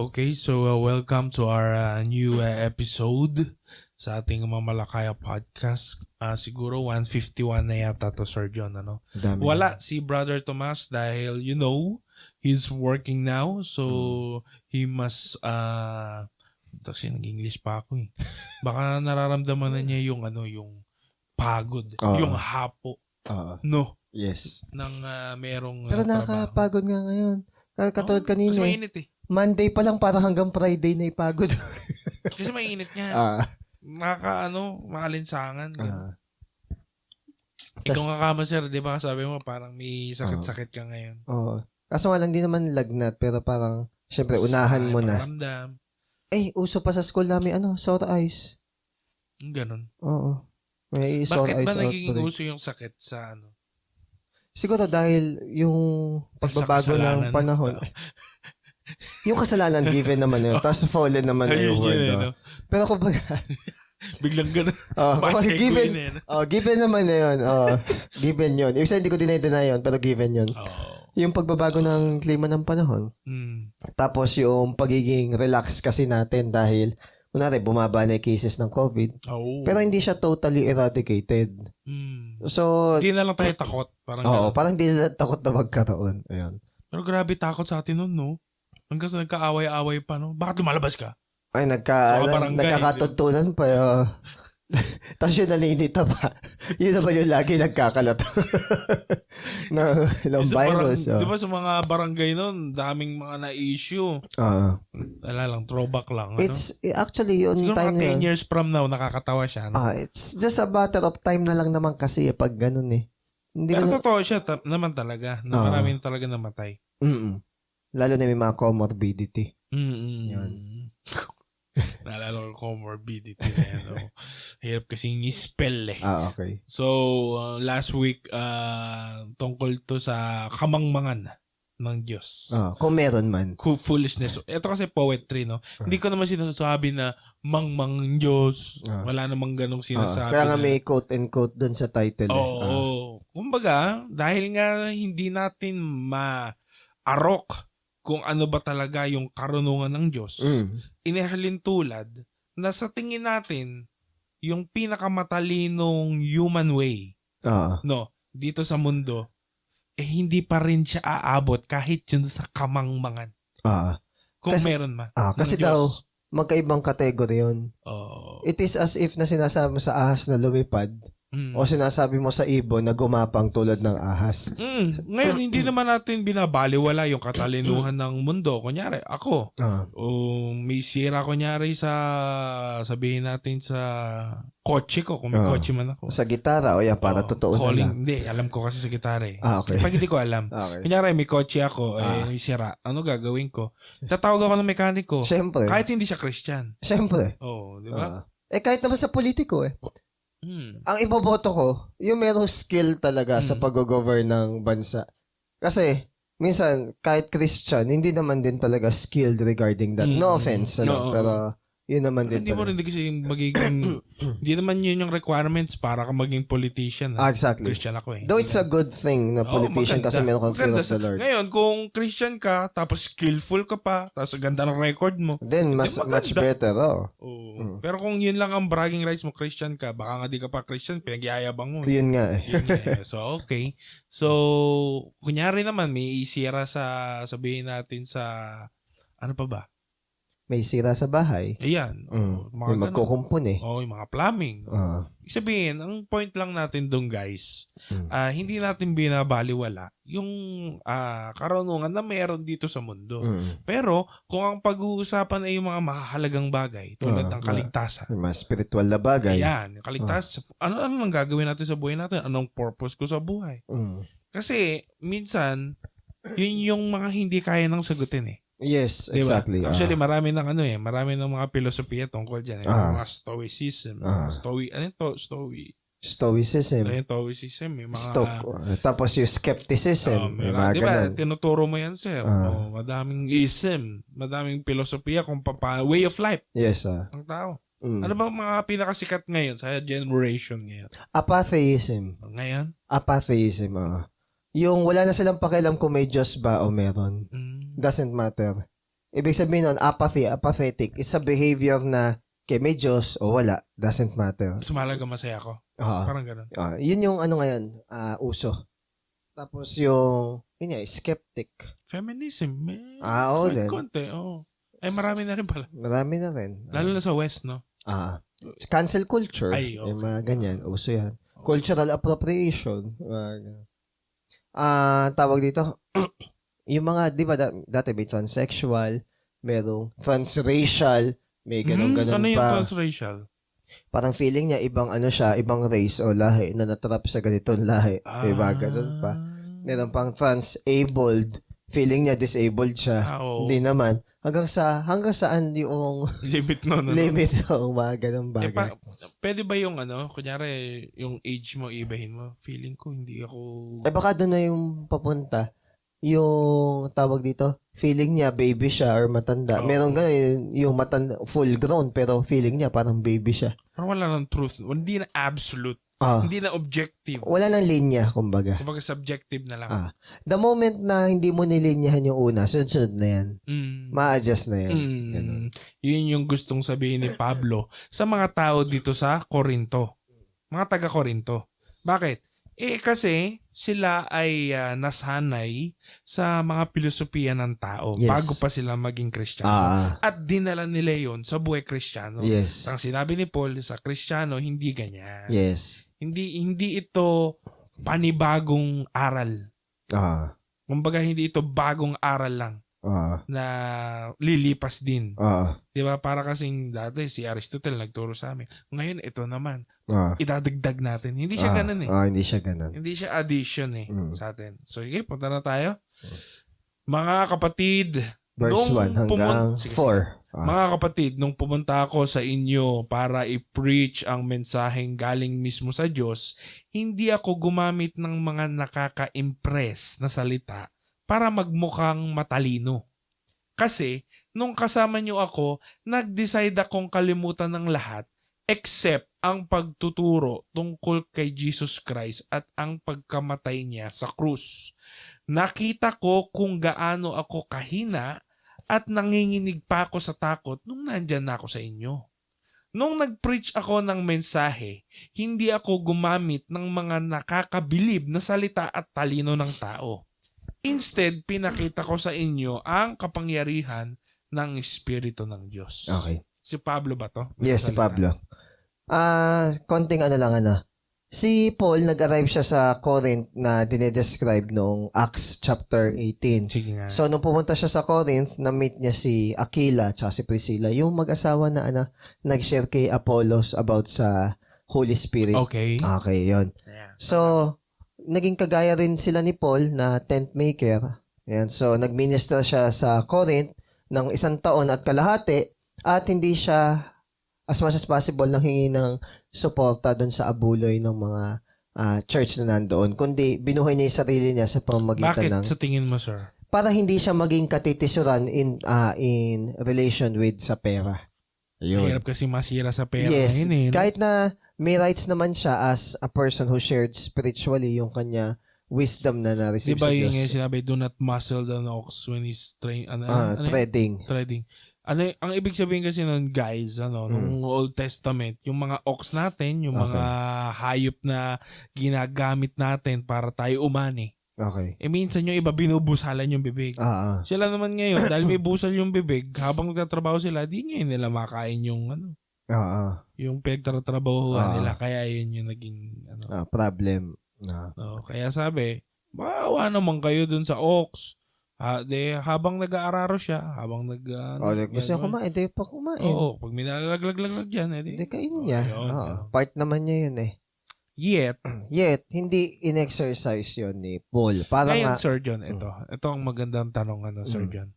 Okay, so welcome to our new episode sa ating Mamalakaya podcast. Siguro 151 na yata to, Sir John. Ano? Dami Wala si Brother Tomas dahil, he's working now. So, he must, kasi nag-English pa ako eh. Baka nararamdaman na niya yung, yung pagod, yung hapo. No? Yes. Nang merong Pero nakakapagod nga ngayon. Katulad kanina. Kasi mainit eh. Monday pa lang parang hanggang Friday na ipagod. Kasi mainit nga. Maalinsangan. Ikaw nga kama, sir, di ba? Sabi mo parang may sakit-sakit ka ngayon. Oo. Kaso nga lang, di naman lagnat, pero parang, syempre, unahan mo na. Paramdam. Uso pa sa school namin, sore eyes. Ganun. Oo. May sore eyes Bakit ba nagiging outbreak. uso yung sakit sa Siguro dahil yung pagbabago ng panahon. Yung kasalanan given naman yun. Tapos fallen naman na yung word. Pero kumbaga, biglang ganun. given naman na yun. Given yun. Ibig sabihin, hindi ko dinay-deny yun, pero given yun. Yung pagbabago ng klima ng panahon. Tapos yung pagiging relax kasi natin dahil, kunwari, bumaba na yung cases ng COVID. Pero hindi siya totally eradicated. So, hindi na lang tayo takot. Parang parang hindi na takot na magkaroon. Ayan. Pero grabe takot sa atin nun, no? Hanggang sa nagkaaway-away pa, no? Bakit lumalabas ka? Ay, nagkakatutunan pa. Tapos yun nalinita pa. Yun naman yung lagi nagkakalat ng virus. Di ba sa mga barangay nun, daming mga na-issue. Wala lang, throwback lang. It's actually yun siguro time mga 10 years from now, nakakatawa siya. No? It's just a matter of time na lang naman kasi pag ganun eh. Hindi pero totoo siya naman talaga na maraming talaga namatay. Lalo na may mga comorbidity. Yun. Naalala ko comorbidity na yan. Hirap kasing i-spell eh. Okay. So, last week, tungkol to sa kamangmangan ng Diyos. Kung meron man. Foolishness. Ito kasi poetry, no? Hindi ko naman sinasabi na mangmang Diyos. Wala namang ganong sinasabi. Kaya nga may quote and quote dun sa title. Kumbaga, dahil nga hindi natin ma-arok kung ano ba talaga yung karunungan ng Diyos, inihalin tulad na sa tingin natin yung pinakamatalinong human way dito sa mundo, hindi pa rin siya aabot kahit yun sa kamangmangan. Kung meron man. Kasi daw, magkaibang kategory yun. It is as if na sinasabi mo sa ahas na lumipad, o sinasabi mo sa ibon na gumapang tulad ng ahas. Ngayon, hindi naman natin binabaliwala yung katalinuhan ng mundo. Kunyari, ako. May sira kunyari sabihin natin sa kotse ko, kung may kotse man ako. Sa gitara, para totoo na lang. Hindi, alam ko kasi sa gitara eh. Okay. Pag hindi ko alam. Kunyari, may kotse ako, may sira. Ano gagawin ko? Tatawag ako ng mekaniko. Siyempre. Kahit hindi siya Christian. Siyempre. Di ba? Kahit naman sa politiko Ang iboboto ko, yung merong skill talaga sa pag-govern ng bansa. Kasi, minsan, kahit Christian, hindi naman din talaga skilled regarding that. No offense, pero yun naman din. Hindi mo rin kasi magiging, hindi naman yun yung requirements para ka maging politician. Exactly. Christian ako eh. Though it's a good thing na politician kasi meron kang fear of the Lord. Ngayon, kung Christian ka, tapos skillful ka pa, tapos ganda ng record mo. Then, much better, Pero kung yun lang ang bragging rights mo, Christian ka, baka nga di ka pa Christian, pinagyayabang mo. Yun nga So, okay. So, kunyari naman, may isira sabihin natin sa, ano pa ba? May sira sa bahay. Ayan. May magkukumpun yung mga plumbing. Sabihin, ang point lang natin doon guys, hindi natin binabaliwala yung karunungan na meron dito sa mundo. Pero, kung ang pag-uusapan ay yung mga mahalagang bagay, tulad ng kaligtasan. Mga spiritual na bagay. Ayan, kaligtasan. Ano nang gagawin natin sa buhay natin? Anong purpose ko sa buhay? Kasi, minsan, yun yung mga hindi kaya nang sagutin eh. Yes, diba? exactly. Actually, marami ng mga filosofiya tungkol dyan. Mga stoicism. Stoicism. Stoicism. Mga, tapos yung skepticism. diba? Tinuturo mo yan, sir. Madaming ism. Madaming filosofiya kung way of life. Yes, ang tao. Ano ba mga pinakasikat ngayon sa generation ngayon? Apatheism. Ngayon? Apatheism, Yung wala na silang pakialam kung may Diyos ba o meron. Doesn't matter. Ibig sabihin nun, apathetic, is a behavior na may Diyos o wala, doesn't matter. Sumalaga masaya ako. Parang ganun. Yun yung ngayon, uso. Tapos yung, skeptic. Feminism. Din. Konti, marami na rin pala. Marami na rin. Lalo na sa West, no? Cancel culture. Ay, okay. Yung mga ganyan, uso yan. Cultural appropriation. Tawag dito, yung mga, di ba, dati may transsexual, merong transracial, may ganun-ganun ano yung pa. transracial? Parang feeling niya, ibang ibang race o lahi na natrap sa ganitong lahi. Diba, ganun pa. Meron pang trans-abled, feeling niya disabled siya. Hindi naman. Hanggang saan yung limit no? Limit ng mga ganun bagay. Pwede ba yung kunyari, yung age mo, ibahin mo? Feeling ko, hindi ako... Baka doon na yung papunta. Yung tawag dito, feeling niya baby siya or matanda. Meron ganun, yung matanda, full grown, pero feeling niya parang baby siya. Parang wala ng truth. Hindi na absolute. Hindi na objective. Wala nang linya, kumbaga. Kumbaga subjective na lang. The moment na hindi mo nilinyahan yung una, sunod-sunod na yan. Ma-adjust na yan. Yun yung gustong sabihin ni Pablo sa mga tao dito sa Corinto. Mga taga-Corinto. Bakit? Kasi sila ay nasanay sa mga filosofiya ng tao bago pa sila maging Kristiyano. At dinala nila yon sa buhay Kristiyano. Ang sinabi ni Paul sa Kristiyano, hindi ganyan. Hindi ito panibagong aral. Kumbaga, hindi ito bagong aral lang na lilipas din. Diba? Para kasing dati si Aristotle nagturo sa amin. Ngayon, ito naman. Idadagdag natin. Hindi siya ganun eh. Hindi siya ganun. Hindi siya addition sa atin. So, sige, punta na tayo. Mga kapatid, verse 1 hanggang 4. Mga kapatid, nung pumunta ako sa inyo para i-preach ang mensaheng galing mismo sa Diyos, hindi ako gumamit ng mga nakaka-impress na salita para magmukhang matalino. Kasi, nung kasama niyo ako, nag-decide akong kalimutan ng lahat except ang pagtuturo tungkol kay Jesus Christ at ang pagkamatay niya sa krus. Nakita ko kung gaano ako kahina at nanginginig pa ako sa takot nung nandyan na ako sa inyo. Nung nag-preach ako ng mensahe, hindi ako gumamit ng mga nakakabilib na salita at talino ng tao. Instead, pinakita ko sa inyo ang kapangyarihan ng Espiritu ng Diyos. Okay. Si Pablo ba to? Yes, si Pablo. Konting Si Paul, nag-arrive siya sa Corinth na dinedescribe noong Acts chapter 18. Sige nga. So, nung pumunta siya sa Corinth, na-meet niya si Aquila at si Priscilla, yung mag-asawa na nag-share kay Apollos about sa Holy Spirit. Okay. Okay, yun. Yeah. So, naging kagaya rin sila ni Paul na tent maker. Ayan. So, nag-minister siya sa Corinth ng 1 taon at kalahati at hindi siya as much as possible nang hingi ng suporta doon sa abuloy ng mga church na nandoon. Kundi binuhay niya yung sarili niya sa pamamagitan ng... Bakit sa tingin mo, sir? Para hindi siya maging katitisuran in relation with sa pera. Ayun. Mahirap kasi masira sa pera. Yes. Ngayon, Kahit na may rights naman siya as a person who shared spiritually yung kanya wisdom na na-receive diba sa Diyos. Diba yung sinabi, do not muzzle the ox when he's trading. Trading. Ang ibig sabihin kasi nun, guys, nung Old Testament, yung mga ox natin, yung mga hayop na ginagamit natin para tayo umani. Okay. Minsan yung iba binubusalan yung bibig. Sila naman ngayon, dahil may busal yung bibig, habang nagtatrabaho sila, di ngayon nila makain yung yung pagtatrabahuhan nila. Kaya yun yung naging problem. Kaya sabi, maawa naman kayo dun sa ox. Habang nag-aararo siya, habang gusto niya kumain, di pa kumain. Oo, pag may nalalaglag dyan, di kainin niya. Part naman niya yun eh. Yet, hindi in-exercise yun ni Paul. Ngayon, Sir John, ito ang magandang tanong, Sir John.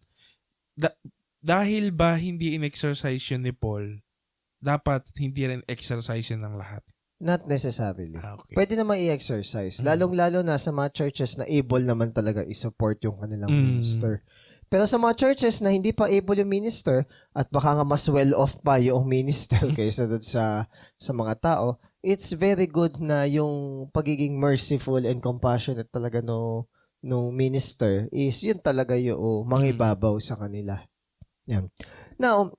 Dahil ba hindi in-exercise yun ni Paul, dapat hindi rin exercise yun ng lahat? Not necessarily. Okay. Pwede naman i-exercise. Lalong-lalo na sa mga churches na able naman talaga i-support yung kanilang minister. Pero sa mga churches na hindi pa able yung minister at baka nga mas well-off pa yung minister kaysa doon sa mga tao, it's very good na yung pagiging merciful and compassionate talaga no minister is yun talaga yung mangibabaw sa kanila. Yan. Now,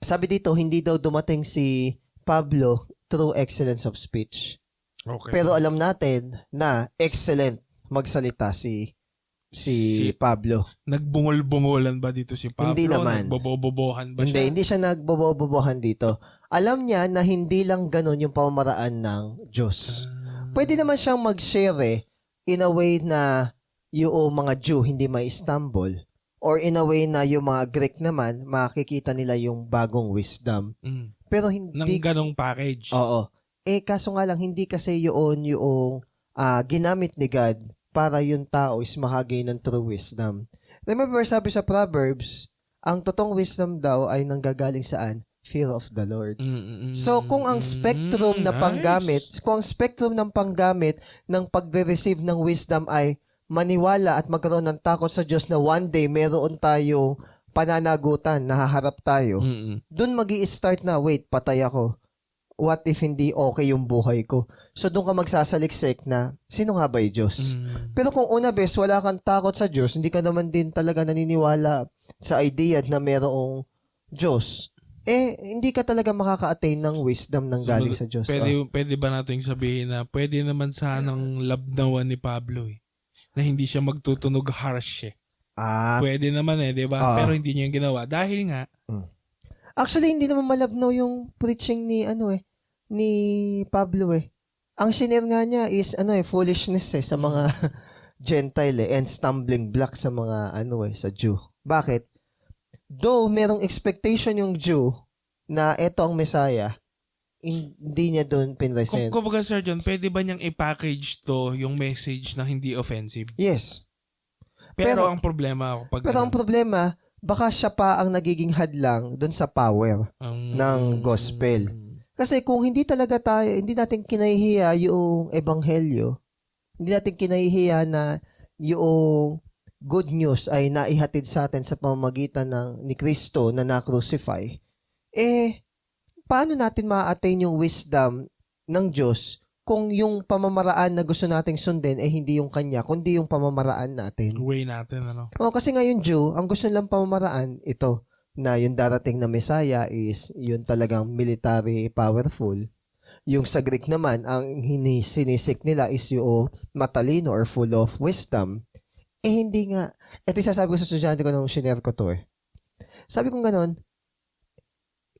sabi dito, hindi daw dumating si Pablo through excellence of speech. Okay. Pero alam natin na excellent magsalita si Pablo. Nagbungol-bungolan ba dito si Pablo? Hindi naman. Nagbobobobohan ba siya? Hindi siya nagbobobohan dito. Alam niya na hindi lang ganun yung pamamaraan ng Diyos. Pwede naman siyang mag-share in a way na yung mga Jew hindi mai-stumble, or in a way na yung mga Greek naman makikita nila yung bagong wisdom. Pero hindi nang ganong package. Oo. Kaso nga lang hindi kasi yung ginamit ni God para yung tao is makagain ng true wisdom. Remember, sabi sa Proverbs, ang totoong wisdom daw ay nanggagaling saan? Fear of the Lord. So, kung ang spectrum na panggamit, kung ang spectrum ng panggamit ng pagre-receive ng wisdom ay maniwala at magkaroon ng takot sa Diyos na one day meron tayong pananagutan, nahaharap tayo, dun magi-start na, wait, patay ako. What if hindi okay yung buhay ko? So, doon ka magsasaliksik na, sino nga ba yung Diyos? Pero kung una bes, wala kang takot sa Diyos, hindi ka naman din talaga naniniwala sa idea na merong Diyos, hindi ka talaga makaka-attain ng wisdom ng galing sa Diyos. Pwede ba natin sabihin na pwede naman sanang labnawan ni Pablo na hindi siya magtutunog harsh pwede naman di ba? Pero hindi niya yung ginawa dahil nga actually hindi naman malabnaw yung preaching ni Pablo Ang shinare nga niya is foolishness sa mga Gentile and stumbling block sa mga sa Jew. Bakit? Though merong expectation yung Jew na eto ang Messiah, hindi niya doon pinresent. Kumbaga Sir John, pwede ba niyang i-package to yung message na hindi offensive? Yes. Pero ang problema ang problema, baka siya pa ang nagiging hadlang doon sa power ng gospel. Kasi kung hindi natin kinahihiya yung ebanghelyo, hindi natin kinahihiya na yung good news ay naihatid sa atin sa pamamagitan ni Kristo na na-crucify, paano natin ma-attain yung wisdom ng Diyos kung yung pamamaraan na gusto nating sundin hindi yung Kanya, kundi yung pamamaraan natin? Way natin, Kasi nga yung Jew, ang gusto nilang pamamaraan, ito, na yung darating na Messiah is yung talagang military powerful. Yung sa Greek naman, ang sinisik nila is yung matalino or full of wisdom. Hindi nga. Ito yung sasabi ko sa estudyante ko nung shinare ko to Sabi kong ganon,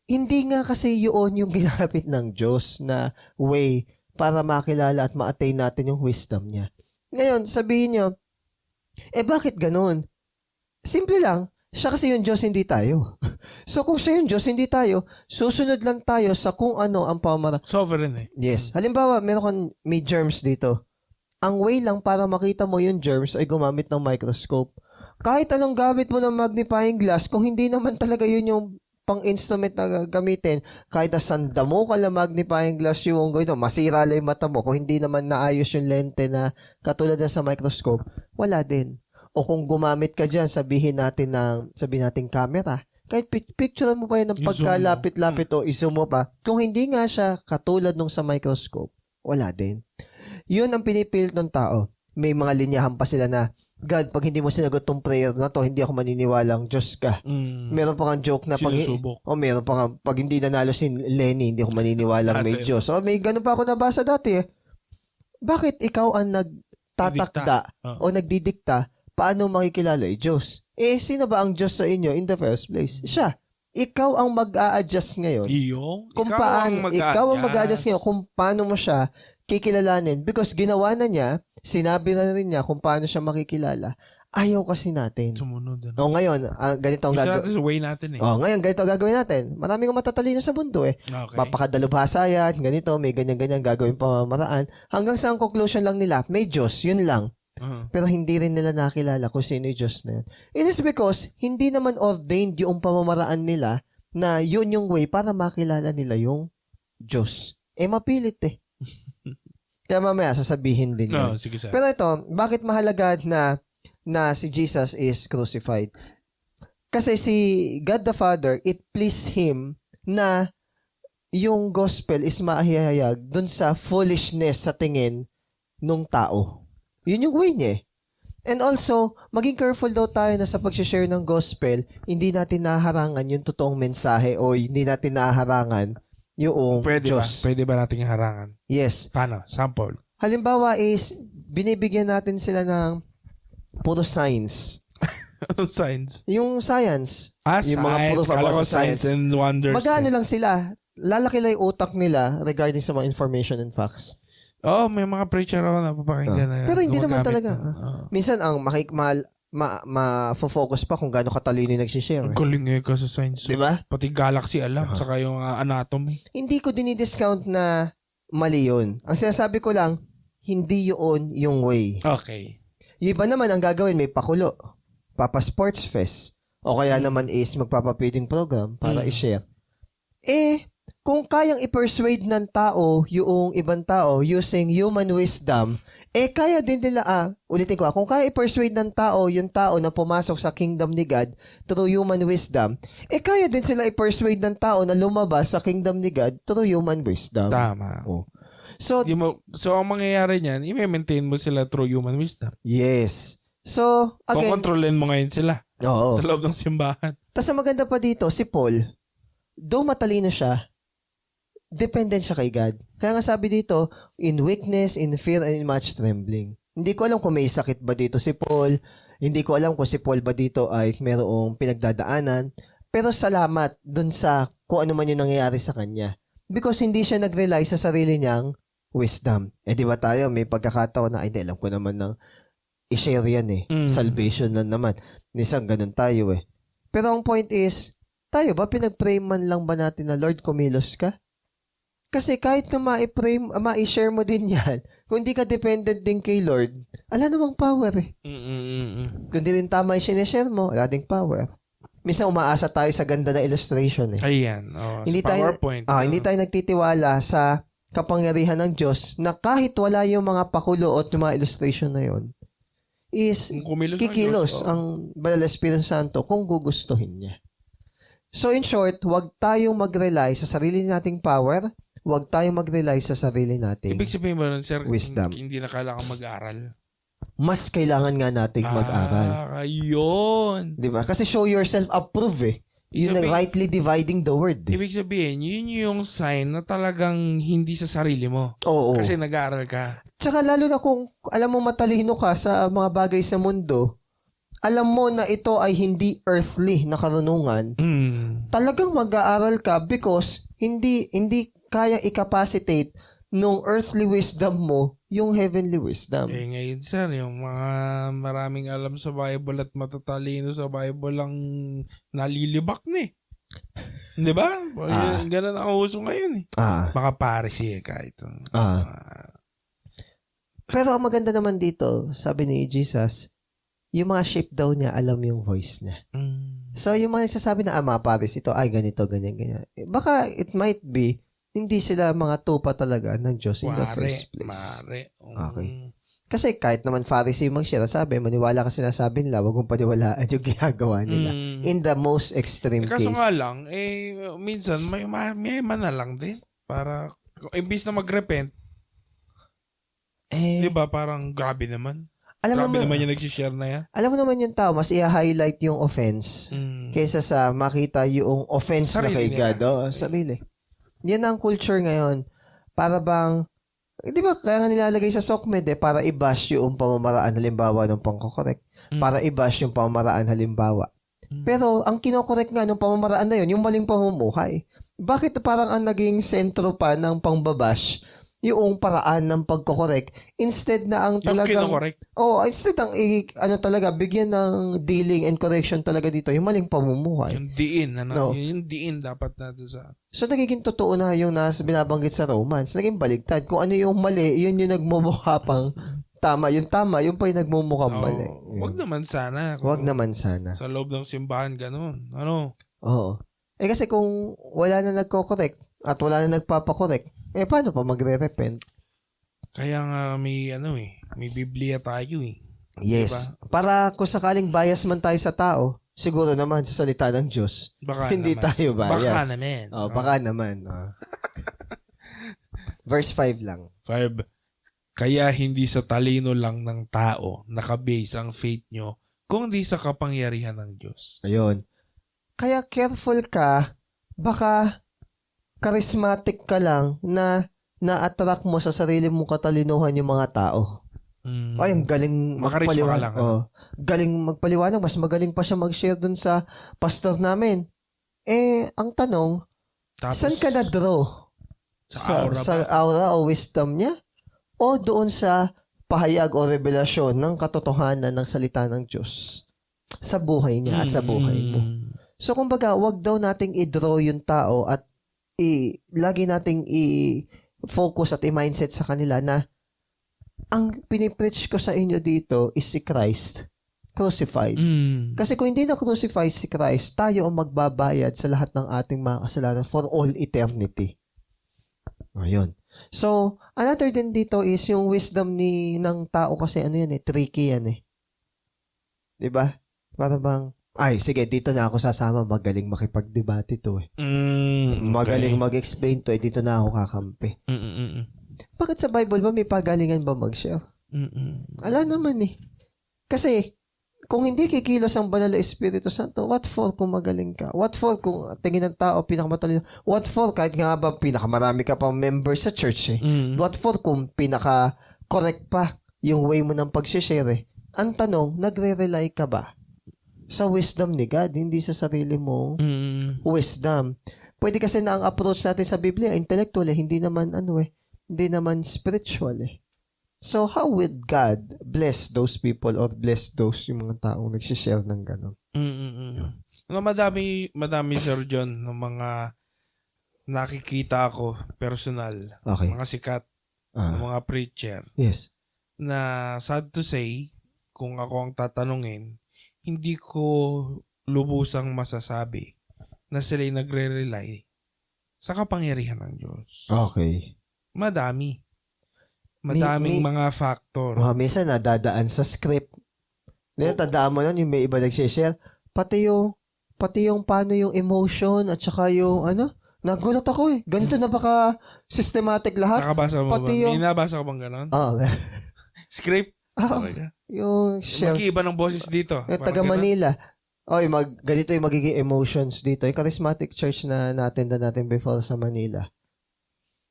hindi nga kasi yun yung ginamit ng Diyos na way para makilala at ma-attain natin yung wisdom niya. Ngayon, sabihin nyo, bakit ganon? Simple lang, siya kasi yung Diyos, hindi tayo. So kung siya yung Diyos, hindi tayo, susunod lang tayo sa kung ano ang pamamaraan. Sovereign Yes. Halimbawa, may germs dito. Ang way lang para makita mo yung germs ay gumamit ng microscope. Kahit anong gamit mo ng magnifying glass, kung hindi naman talaga yun yung pang-instrument na gamitin, kahit sanda mo ka lang magnifying glass yung masira lang yung mata mo, kung hindi naman naayos yung lente na katulad na sa microscope, wala din. O kung gumamit ka dyan, sabihin natin camera, kahit picture mo pa yan ng pagkalapit-lapit o izoom mo pa, kung hindi nga siya katulad nung sa microscope, wala din. Yun ang pinipilit ng tao. May mga linyahan pa sila na, God, pag hindi mo sinagot tong prayer na to, hindi ako maniniwalang Diyos ka. Meron pa kang joke na meron pa kang, pag hindi nanalo si Lenny, hindi ako maniniwalang may Diyos. May ganun pa ako nabasa dati Bakit ikaw ang nagtatakda o nagdidikta paano makikilala Diyos? Sino ba ang Diyos sa inyo in the first place? Siya. Ikaw ang mag-a-adjust ngayon. Ikaw ang mag-a-adjust ngayon kung paano mo siya kikilalanin. Because ginawa na niya, sinabi na rin niya kung paano siya makikilala. Ayaw kasi natin. Sumunod. Ngayon, ganito ang gagawin natin ngayon, ganito ang gagawin natin. Marami kong matatalino sa mundo Okay. Papakadalubhasa yan, ganito, may ganyan-ganyan gagawin pamamaraan. Hanggang sa ang conclusion lang nila, may Diyos, yun lang. Pero hindi rin nila nakilala kung sino yung Diyos na yun. It is because hindi naman ordained yung pamamaraan nila na yun yung way para makilala nila yung Diyos. Mapilit Kaya mamaya sasabihin din yun. Sige, sir. Pero ito, bakit mahalaga na si Jesus is crucified? Kasi si God the Father, it pleased Him na yung gospel is maahayag dun sa foolishness sa tingin nung tao. Yun yung way niya And also, maging careful daw tayo na sa pag-share ng gospel, hindi natin naharangan yung totoong mensahe o hindi natin naharangan yung Diyos. Pwede ba nating harangan? Yes. Paano? Sample. Halimbawa is, binibigyan natin sila ng puro science. Anong science? Yung science. Yung yung mga proof about ko sa science. and wonders. Magano lang sila. Lalaki lang yung utak nila regarding sa mga information and facts. May mga preacher ako na papakinggan na. Pero hindi naman talaga. Minsan, ang ma-focus pa kung gaano katalino yung nagsishare. Ang galing ka sa science. Diba? Pati galaxy alam, saka yung anatomy. Hindi ko dinidiscount na mali yun. Ang sinasabi ko lang, hindi yun yung way. Okay. Yung iba naman, ang gagawin, may pakulo. Papa Sports Fest. O kaya naman is magpapapiding program para i-share. Kung kayang i-persuade ng tao yung ibang tao using human wisdom, kaya din nila, ulitin ko, kung kaya i-persuade ng tao yung tao na pumasok sa kingdom ni God through human wisdom, kaya din sila i-persuade ng tao na lumabas sa kingdom ni God through human wisdom. Tama. So, ang mangyayari niyan, i-maintain mo sila through human wisdom. yes. So, again, kontrolin mo ngayon sila. Oo. Sa loob ng simbahan. Tas ang maganda pa dito, si Paul, though matalino siya, dependent siya kay God. Kaya nga sabi dito, in weakness, in fear, and in much trembling. Hindi ko alam kung may sakit ba dito si Paul. Hindi ko alam kung si Paul ba dito ay mayroong pinagdadaanan. Pero salamat dun sa kung ano man yung nangyayari sa kanya. Because hindi siya nag-rely sa sarili niyang wisdom. Di ba tayo, may pagkakataon na, hindi, alam ko naman ng i-share yan Salvation na naman. Minsan ganun tayo Pero ang point is, tayo ba pinag-pray man lang ba natin na Lord, kumilos ka? Kasi kahit na ma-share mo din yan, kung hindi ka dependent din kay Lord, ala namang power Kung di rin tama yung sinishare mo, wala ding power. Minsan umaasa tayo sa ganda na illustration Ayan. Hindi sa PowerPoint. Hindi tayo nagtitiwala sa kapangyarihan ng Diyos na kahit wala yung mga pakulo at yung mga illustration na yon is kikilos ang Banal Espiritu Santo kung gugustuhin niya. So in short, huwag tayong mag-rely sa sarili nating power, huwag tayong mag-rely sa sarili nating Ibig sabihin ba nun, sir, wisdom. Hindi na kailangan mag-aral? Mas kailangan nga nating mag-aral. Ayun. Diba? Kasi show yourself approved Yun ang rightly dividing the word. Ibig sabihin, yun yung sign na talagang hindi sa sarili mo. Oo. Kasi nag-aaral ka. Tsaka lalo na kung alam mo matalino ka sa mga bagay sa mundo, alam mo na ito ay hindi earthly na karunungan, talagang mag-aaral ka because hindi kaya i-capacitate nung earthly wisdom mo yung heavenly wisdom. Ngayon sir, yung mga maraming alam sa Bible at matatalino sa Bible lang nalilibak na Di ba? Ganun ang uso ngayon Baka Pharisee kahit. Pero ang maganda naman dito, sabi ni Jesus, yung mga sheep daw niya alam yung voice niya. So yung mga nagsasabi na mga Pharisee ito, ay ganito, ganyan. Baka it might be hindi sila mga tupa talaga ng Diyos in the first place. Okay. Kasi kahit naman Pharisee mag-share, sabi, maniwala ka sinasabi nila, wag mong paniwalaan yung ginagawa nila. In the most extreme case. Kaso nga lang, minsan, may na lang din. Para, imbis na mag-repent, di ba, parang grabe naman. Grabe naman yung nag-share na yan. Alam mo naman yung tao, mas i-highlight yung offense kaysa sa makita yung offense sarili na kay God. Sarili. Yan ang culture ngayon. Para bang, di ba, kaya nga nilalagay sa SOCMED para i-bash yung pamamaraan halimbawa ng pangkokorek. Para i-bash yung pamamaraan halimbawa. Pero, ang kinokorek nga ng pamamaraan na yun, yung maling pamumuhay. Bakit parang ang naging sentro pa ng pangbabash yung paraan ng pagkokorek instead na ang talagang... Yung kinokorek? Instead ang talaga, bigyan ng dealing and correction talaga dito, yung maling pamumuhay. Yung diin, yung diin dapat natin sa... So, nagiging totoo na yung binabanggit sa Romans. Naging baligtad. Kung ano yung mali, yun yung nagmumukha pang tama. Yung tama, yung pa yung nagmumukhang mali. Wag naman sana. Wag naman sana. Sa loob ng simbahan, ganun. Oo. Kasi kung wala na nagko-correct at wala na nagpapakorek, paano pa magre-repent? Kaya nga may may Biblia tayo Yes. Diba? Para kung sakaling bias man tayo sa tao, siguro naman sa salita ng Diyos. Baka hindi naman. tayo bias. Baka naman. Baka naman. Verse 5 lang. 5. Kaya hindi sa talino lang ng tao nakabase ang faith nyo, kundi sa kapangyarihan ng Diyos. Ayun. Kaya careful ka, baka charismatic ka lang na na-attract mo sa sarili mong katalinuhan yung mga tao. Ay, ang galing magpaliwanag. Galing magpaliwanag. Mas magaling pa siya mag-share dun sa pastor namin. Ang tanong, tapos, saan ka na-draw? Sa aura o wisdom niya? O doon sa pahayag o revelasyon ng katotohanan ng salita ng Diyos sa buhay niya at sa buhay mo. So, kumbaga, wag daw nating i-draw yung tao at lagi nating i-focus at i-mindset sa kanila na ang pinipreach ko sa inyo dito is si Christ crucified. Kasi kung hindi na crucify si Christ, tayo ang magbabayad sa lahat ng ating mga kasalanan for all eternity. Ayun. So, another din dito is yung wisdom ng tao kasi tricky yan eh. 'Di ba? Para bang sige, dito na ako sasama, magaling makipagdebate to eh. Okay. Magaling mag-explain to dito na ako kakampi. Bakit sa Bible ba may pagalingan ba mag-share? Ala naman eh. Kasi kung hindi kikilos ang banal na Espiritu Santo, what for kung magaling ka? What for kung tingin ng tao pinakamatalino? What for kahit nga ba pinakamarami ka pang members sa church eh? What for kung pinaka-correct pa yung way mo ng pag-share eh? Ang tanong, nagre-rely ka ba sa wisdom ni God, hindi sa sarili mong wisdom? Pwede kasi na ang approach natin sa Biblia, intellectual eh, hindi naman hindi naman spiritual eh. So, how would God bless those people or bless those yung mga taong nagsishare ng gano'n? Madami, Sir John, ng mga nakikita ako personal, mga sikat, mga preacher, yes, na sad to say, kung ako ang tatanungin, hindi ko lubusang masasabi na sila'y nagre-rely sa kapangyarihan ng Diyos. Okay. Madaming mga factor. Minsan nadadaan sa script. Tandaan mo nun, yung may iba nag-share, pati yung paano yung emotion at saka yung nagulat ako eh. Ganito na baka systematic lahat. Nakabasa mo pati ba? Nabasa ko bang gano'n? Script? Yung share. Mag-iiba ng boses dito. Taga Manila. Ganito yung magiging emotions dito. Yung charismatic church na na-attendan natin before sa Manila.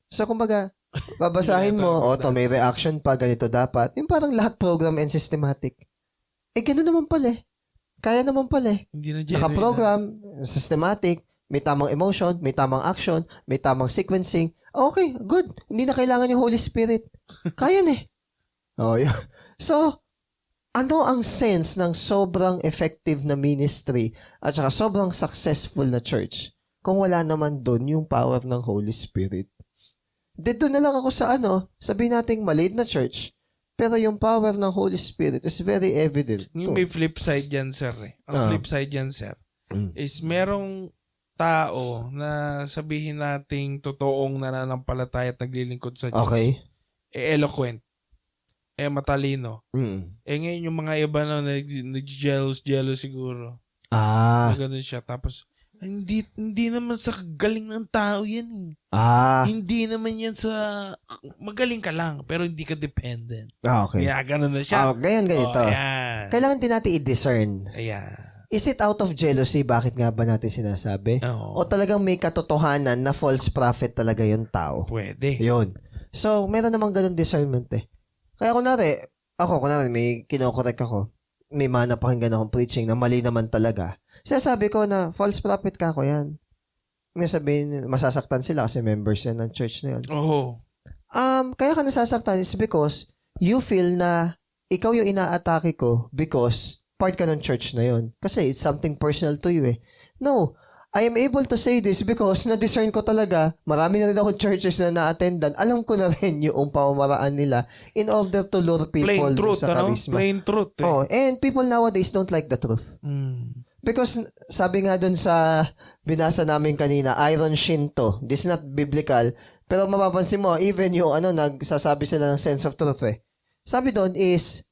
So, kumbaga, babasahin mo, may reaction pa, ganito dapat. Yung parang lahat program and systematic. Gano'n naman pala eh. Kaya naman pala eh. Naka-program, systematic, may tamang emotion, may tamang action, may tamang sequencing. Okay, good. Hindi na kailangan yung Holy Spirit. Kaya na eh. Yeah. So, ano ang sense ng sobrang effective na ministry at saka sobrang successful na church kung wala naman doon yung power ng Holy Spirit? Dito na lang ako sa sabihin nating maliit na church, pero yung power ng Holy Spirit is very evident. Yung may flip side yan, sir. Ang flip side yan, sir, is merong tao na sabihin nating totoong nananampalataya at naglilingkod sa Diyos. Okay. Eloquent. Matalino. Ngayon yung mga iba na nag-jealous siguro. Ganun siya. Tapos, hindi naman sa galing ng tao yan eh. Hindi naman yan sa magaling ka lang pero hindi ka dependent. Okay. Kaya ganun na siya. Ganito. Kailangan din natin i-discern. Is it out of jealousy? Bakit nga ba natin sinasabi? O talagang may katotohanan na false prophet talaga yung tao? Pwede. Yun. So, meron namang ganun discernment eh. Kaya kunwari may kinokorek ako. May napakinggan akong preaching na mali naman talaga. Sinasabi ko na false prophet ka ako yan. Sabihin, masasaktan sila kasi members yan ng church na yun. Kaya ka nasasaktan is because you feel na ikaw yung inaatake ko because part ka ng church na yun. Kasi it's something personal to you eh. No, I am able to say this because na-discern ko talaga, marami na rin akong churches na na-attendan. Alam ko na rin yung pamamaraan nila in order to lure people plain truth, sa charisma. Plain truth. And people nowadays don't like the truth. Because sabi nga dun sa binasa namin kanina, Iron Shinto, this is not biblical, pero mapapansin mo, even yung nagsasabi sila ng sense of truth eh. Sabi doon is,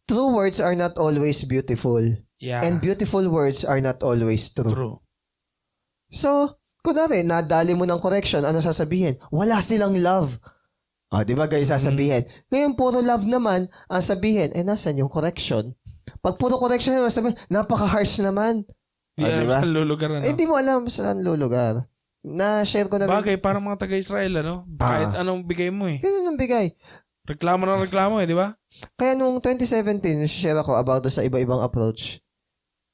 true words are not always beautiful. Yeah. And beautiful words are not always true. So, kunwari, nadali mo ng correction, ano sasabihin? Wala silang love. Di ba guys, sasabihin. Ngayon, puro love naman, ang sabihin, nasan yung correction? Pag puro correction naman, sabihin, napaka-harsh naman. Di alam diba? saan lulugar, Hindi mo alam saan lulugar. Na-share ko na rin. Bagay, parang mga taga-Israel, Kahit anong bigay mo Ganun ang bigay. Reklamo ng reklamo di ba? Kaya nung 2017, share ako about sa iba-ibang approach.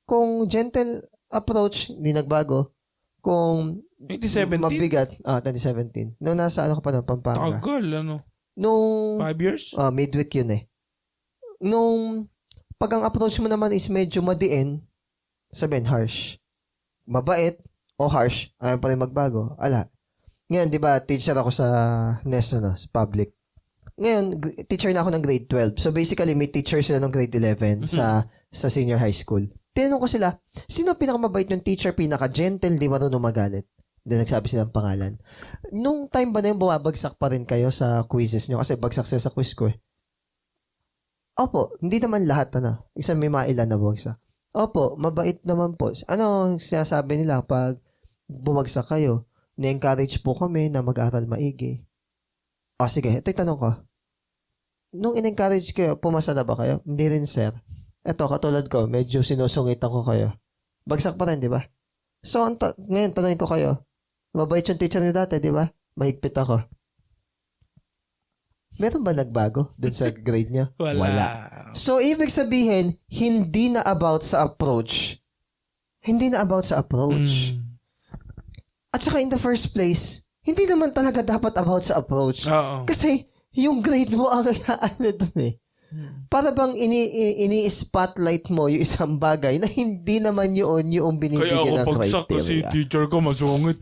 Kung gentle approach, hindi nagbago. Kung 2017? mabigat, 2017. Nung nasa pa ng Pampanga. Tagal, Nung 5 years? Midweek yun Nung pag ang approach mo naman is medyo madiin, sabihin harsh. Mabait o harsh, ayaw pa rin magbago. Ngayon, di ba, teacher ako sa NES, sa public. Ngayon, teacher na ako ng grade 12. So basically, may teacher sila ng grade 11 sa senior high school. Tinanong ko sila, sino pinakamabait yung teacher, pinaka-gentle, di marunong magalit? Then nagsabi sila ng pangalan. Nung time ba na yung bumabagsak pa rin kayo sa quizzes nyo? Kasi bagsak sila sa quiz ko Opo, hindi naman lahat Isa may mailan na bumagsak. Opo, mabait naman po. Ano sinasabi nila pag bumagsak kayo? Na-encourage po kami na mag-aral maigi. Sige, ito yung tanong ko. Nung in-encourage kayo, pumasa na ba kayo? Hindi rin, sir. Ito, katulad ko, medyo sinusungitan ko kayo. Bagsak pa rin, di ba? So, ngayon, tanongin ko kayo. Mabait yung teacher niyo dati, di ba? Mahigpit ako. Meron ba nagbago dun sa grade niya? Wala. So, ibig sabihin, hindi na about sa approach. Hindi na about sa approach. At saka in the first place, hindi naman talaga dapat about sa approach. Oo. Kasi, yung grade mo ang dun Para bang ini-spotlight mo yung isang bagay na hindi naman yun yung binibigyan ng criteria. Kaya ako pagsak kasi teacher ko masungit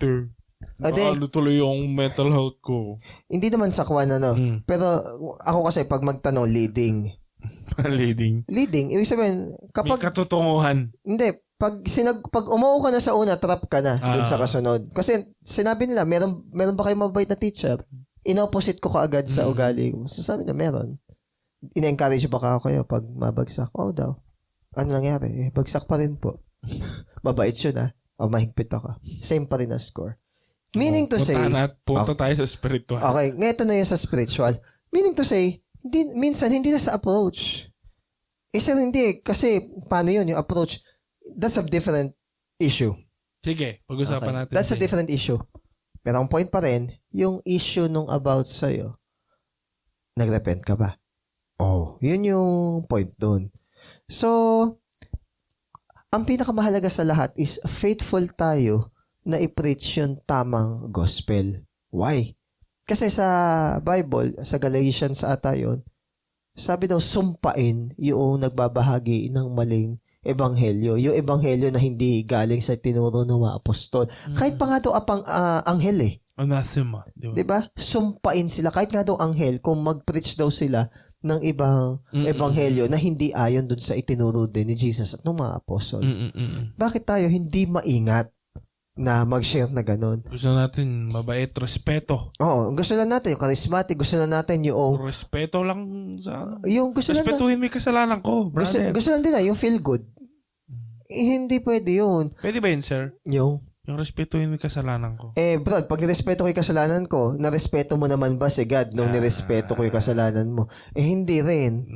tuloy yung mental health ko. Hindi naman sakwan Pero ako kasi pag magtanong leading. Leading, ibig sabihin, kapag... May katutunguhan. Hindi, pag umuo ka na sa una, trap ka na dun sa kasunod. Kasi sinabi nila, meron ba kayo mabait na teacher? In-opposite ko kaagad sa ugali ko. So sabi na meron. In-encourage ba kayo pag mabagsak? Daw. Ano nangyari? Bagsak pa rin po. Mabait yun mahigpit ako. Same pa rin na score. Meaning to say... Punta tayo sa spiritual. Okay, ngayon na yun sa spiritual. Meaning to say, minsan hindi na sa approach. Isa hindi. Kasi paano yun? Yung approach, that's a different issue. Sige, pag-usapan natin. That's a different issue. Pero ang point pa rin, yung issue nung about sa'yo, nag-repent ka ba? Yun yung point dun. So, ang pinakamahalaga sa lahat is faithful tayo na i-preach yung tamang gospel. Why? Kasi sa Bible, sa Galatians ata yun, sabi daw, sumpain yung nagbabahagi ng maling ebanghelyo. Yung ebanghelyo na hindi galing sa tinuro ng mga apostol. Kahit pa nga daw anghel Anathema. Diba? Sumpain sila. Kahit nga daw anghel, kung mag-preach daw sila ng ibang ebanghelyo na hindi ayon dun sa itinuro din ni Jesus at ng mga apostol. Bakit tayo hindi maingat na mag-share na ganun? Gusto natin mabait, respeto. Gusto lang natin yung charismatic, gusto lang natin yung... Respeto lang sa... Respetuhin mo yung kasalanan ko, brother. Gusto lang nila yung feel good. Hindi pwede yun. Pwede ba yun, sir? Yung respetuhin mo yung kasalanan ko. Brad, pag nirespeto ko yung kasalanan ko, narespeto mo naman ba si God nung nirespeto ko yung kasalanan mo? Hindi rin.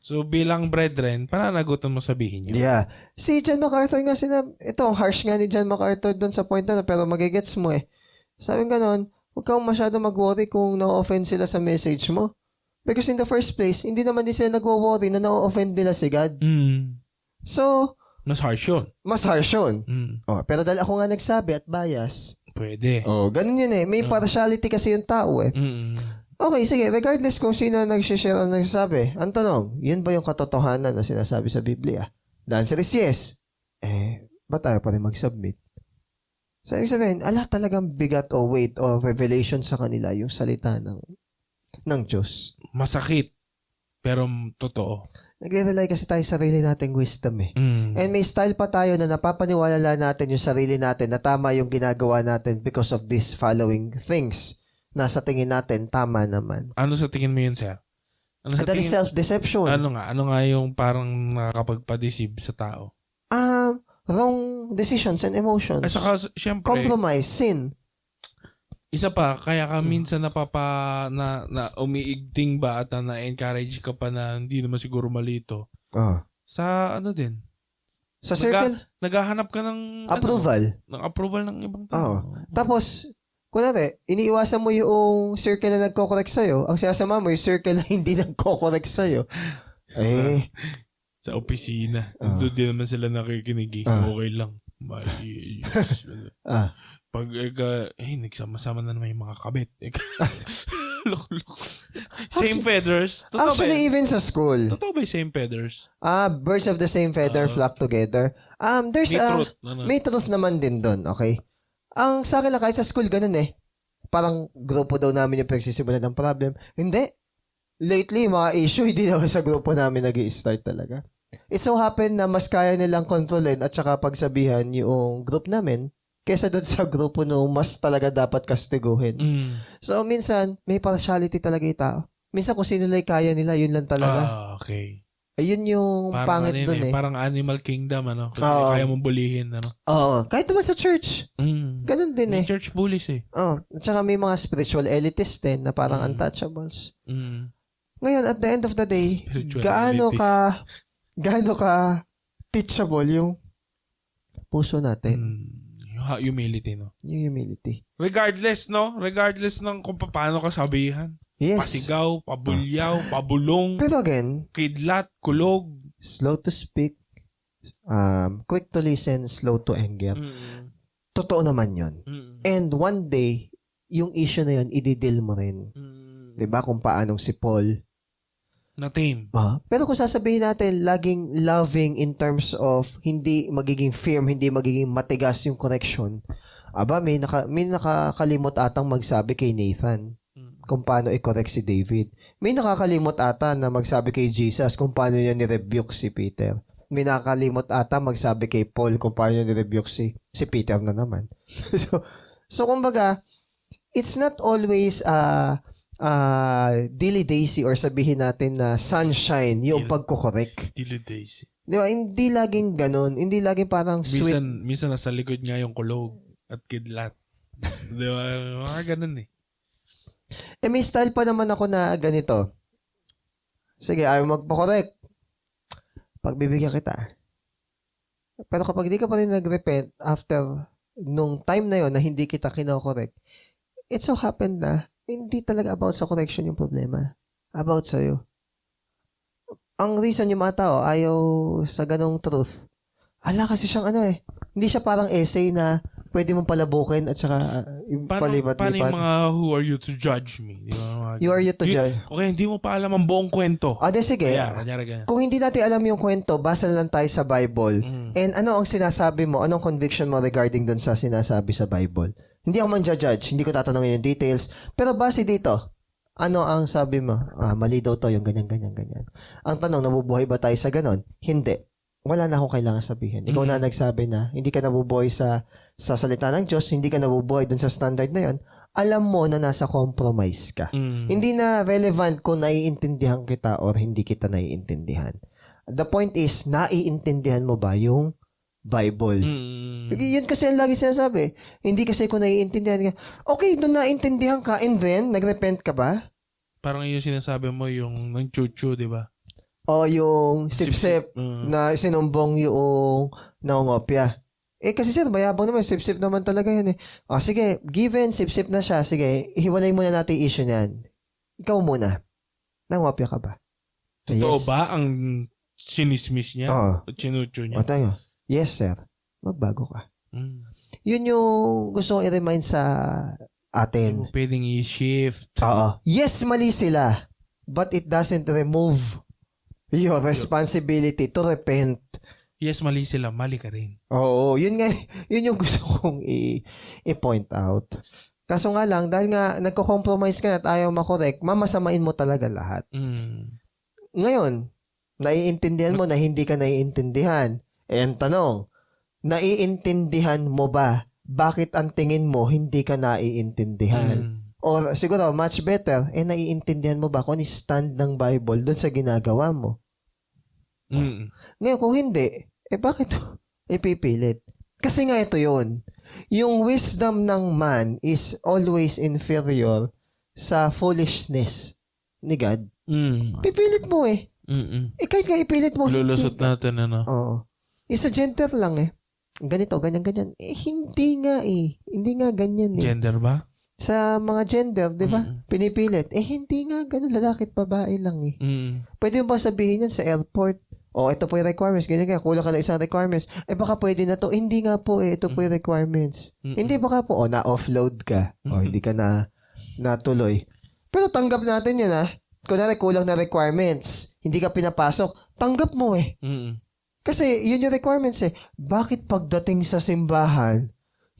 So, bilang brethren, pananagutan mo sabihin yun. Yeah. Si John MacArthur nga ito, ang harsh nga ni John MacArthur doon sa point na, pero magigets mo Sabi ganon, huwag kang masyado mag-worry kung na-offend sila sa message mo. Because in the first place, hindi naman din sila nag-worry na na-offend nila si God. So, mas harsh yun. Pero dahil ako nga nagsabi at bias. Pwede. Ganun yun May partiality kasi yung tao Okay, sige. Regardless kung sino nag-share o nagsasabi. Ang tanong, yun ba yung katotohanan na sinasabi sa Biblia? The answer is yes. Ba't tayo pa rin mag-submit? So, ibig sabihin, talagang bigat o weight o revelation sa kanila yung salita ng Diyos. Masakit. Pero totoo. Nagre-rely kasi tayo sa sarili nating wisdom And may style pa tayo na napapaniwala natin yung sarili natin na tama yung ginagawa natin because of these following things na sa tingin natin tama naman. Ano sa tingin mo yun, sir? That is self-deception. Ano nga yung parang nakakapagpa-deceive sa tao? Wrong decisions and emotions. Saka, syempre, compromise, sin. Isa pa, kaya ka minsan na umiigting ba at na-encourage ka pa na hindi naman siguro malito. Sa ano din? Sa circle? Naghahanap ka ng approval. Ng approval ng ibang tao. Tapos, kunwari, iniiwasan mo yung circle na nagko-correct sa'yo. Ang sinasama mo yung circle na hindi nagko-correct sa'yo. Sa opisina. Doon din naman sila nakikinig. Okay lang. Pag nagsama-sama na naman yung mga kabit. Same feathers. Totoo Actually, even sa school. Totoo ba yung same feathers? Birds of the same feather flock together. There's may truth naman din doon, okay? Ang sa akin lang, kahit sa school, ganun eh. Parang grupo daw namin yung pagsisimulan ng problem. Hindi. Lately, mga issue, hindi naman sa grupo namin nag-i-start talaga. It so happen na mas kaya nilang kontrolin at saka pagsabihan yung group namin kesa doon sa grupo no mas talaga dapat kastiguhin. So, minsan, may partiality talaga yung tao. Minsan, kung sino lang kaya nila, yun lang talaga. Okay. Ayun yung parang pangit doon eh. Parang Animal Kingdom, ano? Kasi kaya mong bulihin, ano? Oo. Kahit naman sa church. Ganun din eh. May church bullies eh. At saka may mga spiritual elitists din na parang untouchables. Ngayon, at the end of the day, gaano ka teachable yung puso natin. Yung humility, no? Yung humility. Regardless, no? Regardless ng kung paano ka sabihan. Yes. Pasigaw, pabulyaw, pabulong. Pero again, kidlat, kulog. Slow to speak, quick to listen, slow to anger. Totoo naman yun. And one day, yung issue na yun, ididil mo rin. Diba? Kung paanong si Paul na-tame. Pero kung sasabihin natin, laging loving in terms of hindi magiging firm, hindi magiging matigas yung correction. May nakakalimot atang magsabi kay Nathan kung paano i-correct si David. May nakakalimot ata na magsabi kay Jesus kung paano niya ni-rebuke si Peter. May nakakalimot ata magsabi kay Paul kung paano niya ni-rebuke si Peter na naman. so kumbaga, it's not always dilly daisy or sabihin natin na sunshine yung pagko-correct. Dilly daisy. Di ba? Hindi laging ganun. Hindi laging parang sweet. Minsan nasa likod nga yung kulog at kidlat. Di ba? Mga ganun eh. May style pa naman ako na ganito. Sige, ayaw magpa-correct. Pagbibigyan kita. Pero kapag di ka pa rin nag-repent after nung time na yon na hindi kita kino-correct, it so happened na hindi talaga about sa correction yung problema. About sa'yo. Ang reason yung mga tao ayaw sa ganong truth, kasi siyang hindi siya parang essay na pwede mong palabukin at saka palipat-lipat. Paano yung mga who are you to judge me? Di ba? You are you to judge. Okay, hindi mo pa alam ang buong kwento. Sige. Kanya. Kung hindi natin alam yung kwento, basa na lang tayo sa Bible. And ano ang sinasabi mo? Anong conviction mo regarding dun sa sinasabi sa Bible? Hindi ako man judge. Hindi ko tatanungin yung details. Pero base dito, ano ang sabi mo? Mali daw to, yung ganyan. Ang tanong, nabubuhay ba tayo sa ganon? Hindi. Wala na akong kailangan sabihin. Ikaw na nagsabi na hindi ka nabubuhay sa salita ng Diyos, hindi ka nabubuhay dun sa standard na yon. Alam mo na nasa compromise ka. Hindi na relevant kung naiintindihan kita or hindi kita naiintindihan. The point is, naiintindihan mo ba yung Bible? Yun kasi ang lagi sinasabi. Hindi kasi kung naiintindihan ka. Okay, doon naiintindihan ka and then, nagrepent ka ba? Parang yung sinasabi mo, yung ng chuchu, di ba? O yung sip-sip na sinumbong yung nangongopya. Kasi sir, mayabang naman. Sip-sip naman talaga yan eh. Sige, given sip-sip na siya, sige, ihiwalay muna natin yung issue niyan. Ikaw muna. Nangongopya ka ba? Totoo ba ang sinismis niya? O chinucho niya? Tayo. Yes, sir. Magbago ka. Yun yung gusto kong i-remind sa atin. Pwedeng i-shift. Yes, mali sila. But it doesn't remove your responsibility to repent. Yes, mali sila. Mali ka rin. Oo. Yun yung gusto kong i-point out. Kaso nga lang, dahil nga nagko-compromise ka na at ayaw makorek, mamasamain mo talaga lahat. Ngayon, naiintindihan mo na hindi ka naiintindihan. Ang tanong, naiintindihan mo ba bakit ang tingin mo hindi ka naiintindihan? Or siguro, much better, naiintindihan mo ba kung stand ng Bible doon sa ginagawa mo? Ngayon, kung hindi, bakit ipipilit? Kasi nga ito yun. Yung wisdom ng man is always inferior sa foolishness ni God. Pipilit mo eh. Kahit nga ipilit mo. Lulusot natin, ano? Oo. Isa gender lang eh. Ganito, ganyan. Hindi nga eh. Hindi nga ganyan eh. Gender ba? Sa mga gender, di ba? Pinipilit. Hindi nga ganun. Lalaki at babae lang eh. Pwede mo ba sabihin yan sa airport? Ito po yung requirements. Ganyan. Kulang ka na isang requirements. Baka pwede na to. Hindi nga po eh. Ito po yung requirements. Hindi baka po, na-offload ka. Hindi ka na natuloy. Pero tanggap natin yun Kunwari kulang na requirements. Hindi ka pinapasok. Tanggap mo eh. Kasi yun yung requirements eh. Bakit pagdating sa simbahan,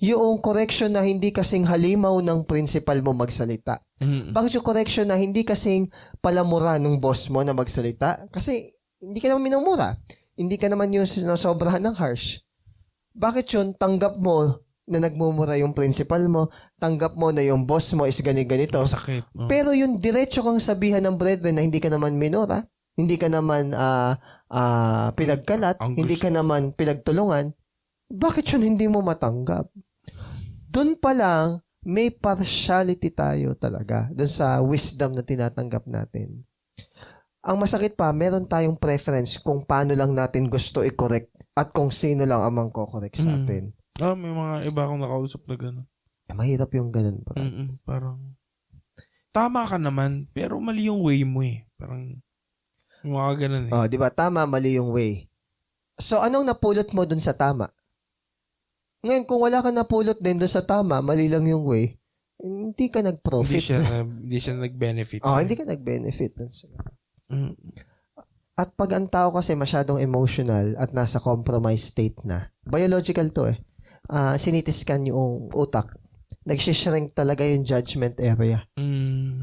yung correction na hindi kasing halimaw ng principal mo magsalita? Bakit yung correction na hindi kasing palamura ng boss mo na magsalita? Kasi hindi ka naman minumura. Hindi ka naman yung sobrahan ng harsh. Bakit yun tanggap mo na nagmumura yung principal mo, tanggap mo na yung boss mo is ganito. Sakit. Pero yung diretso kang sabihan ng brethren na hindi ka naman minura, hindi ka naman pinagkalat, hindi ka naman pinagtulungan, bakit yun hindi mo matanggap? Doon pa lang, may partiality tayo talaga doon sa wisdom na tinatanggap natin. Ang masakit pa, meron tayong preference kung paano lang natin gusto i-correct at kung sino lang ang mangko-correct sa atin. May mga iba akong nakausap na gano'n. Mahirap yung gano'n. Parang, tama ka naman, pero mali yung way mo eh. Parang, yung mga ganun eh. Di ba? Tama, mali yung way. So, anong napulot mo dun sa tama? Ngayon, kung wala ka napulot din dun sa tama, mali lang yung way, hindi ka nag-profit. Hindi siya nag-benefit. Hindi ka nag-benefit. At pag ang tao kasi masyadong emotional at nasa compromised state na, biological to eh, sinitiskan yung utak. Nagsishrink talaga yung judgment area.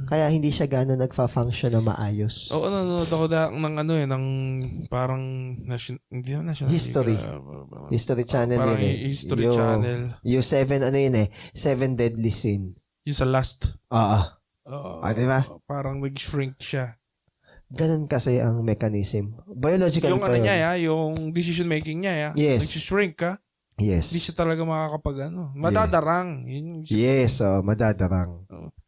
Kaya hindi siya gano'n nagfa-function na maayos. Nanonood ako ng parang hindi na national History. History channel parang yun eh. History channel. Yung 7 deadly sin. Yung sa last. Diba? Parang nag-shrink siya. Ganun kasi ang mechanism. Biological yung pa yun. Yung decision making niya, Yes. nag-shrink ka. Yes. Hindi siya talaga makakapag madadarang. Yes, madadarang.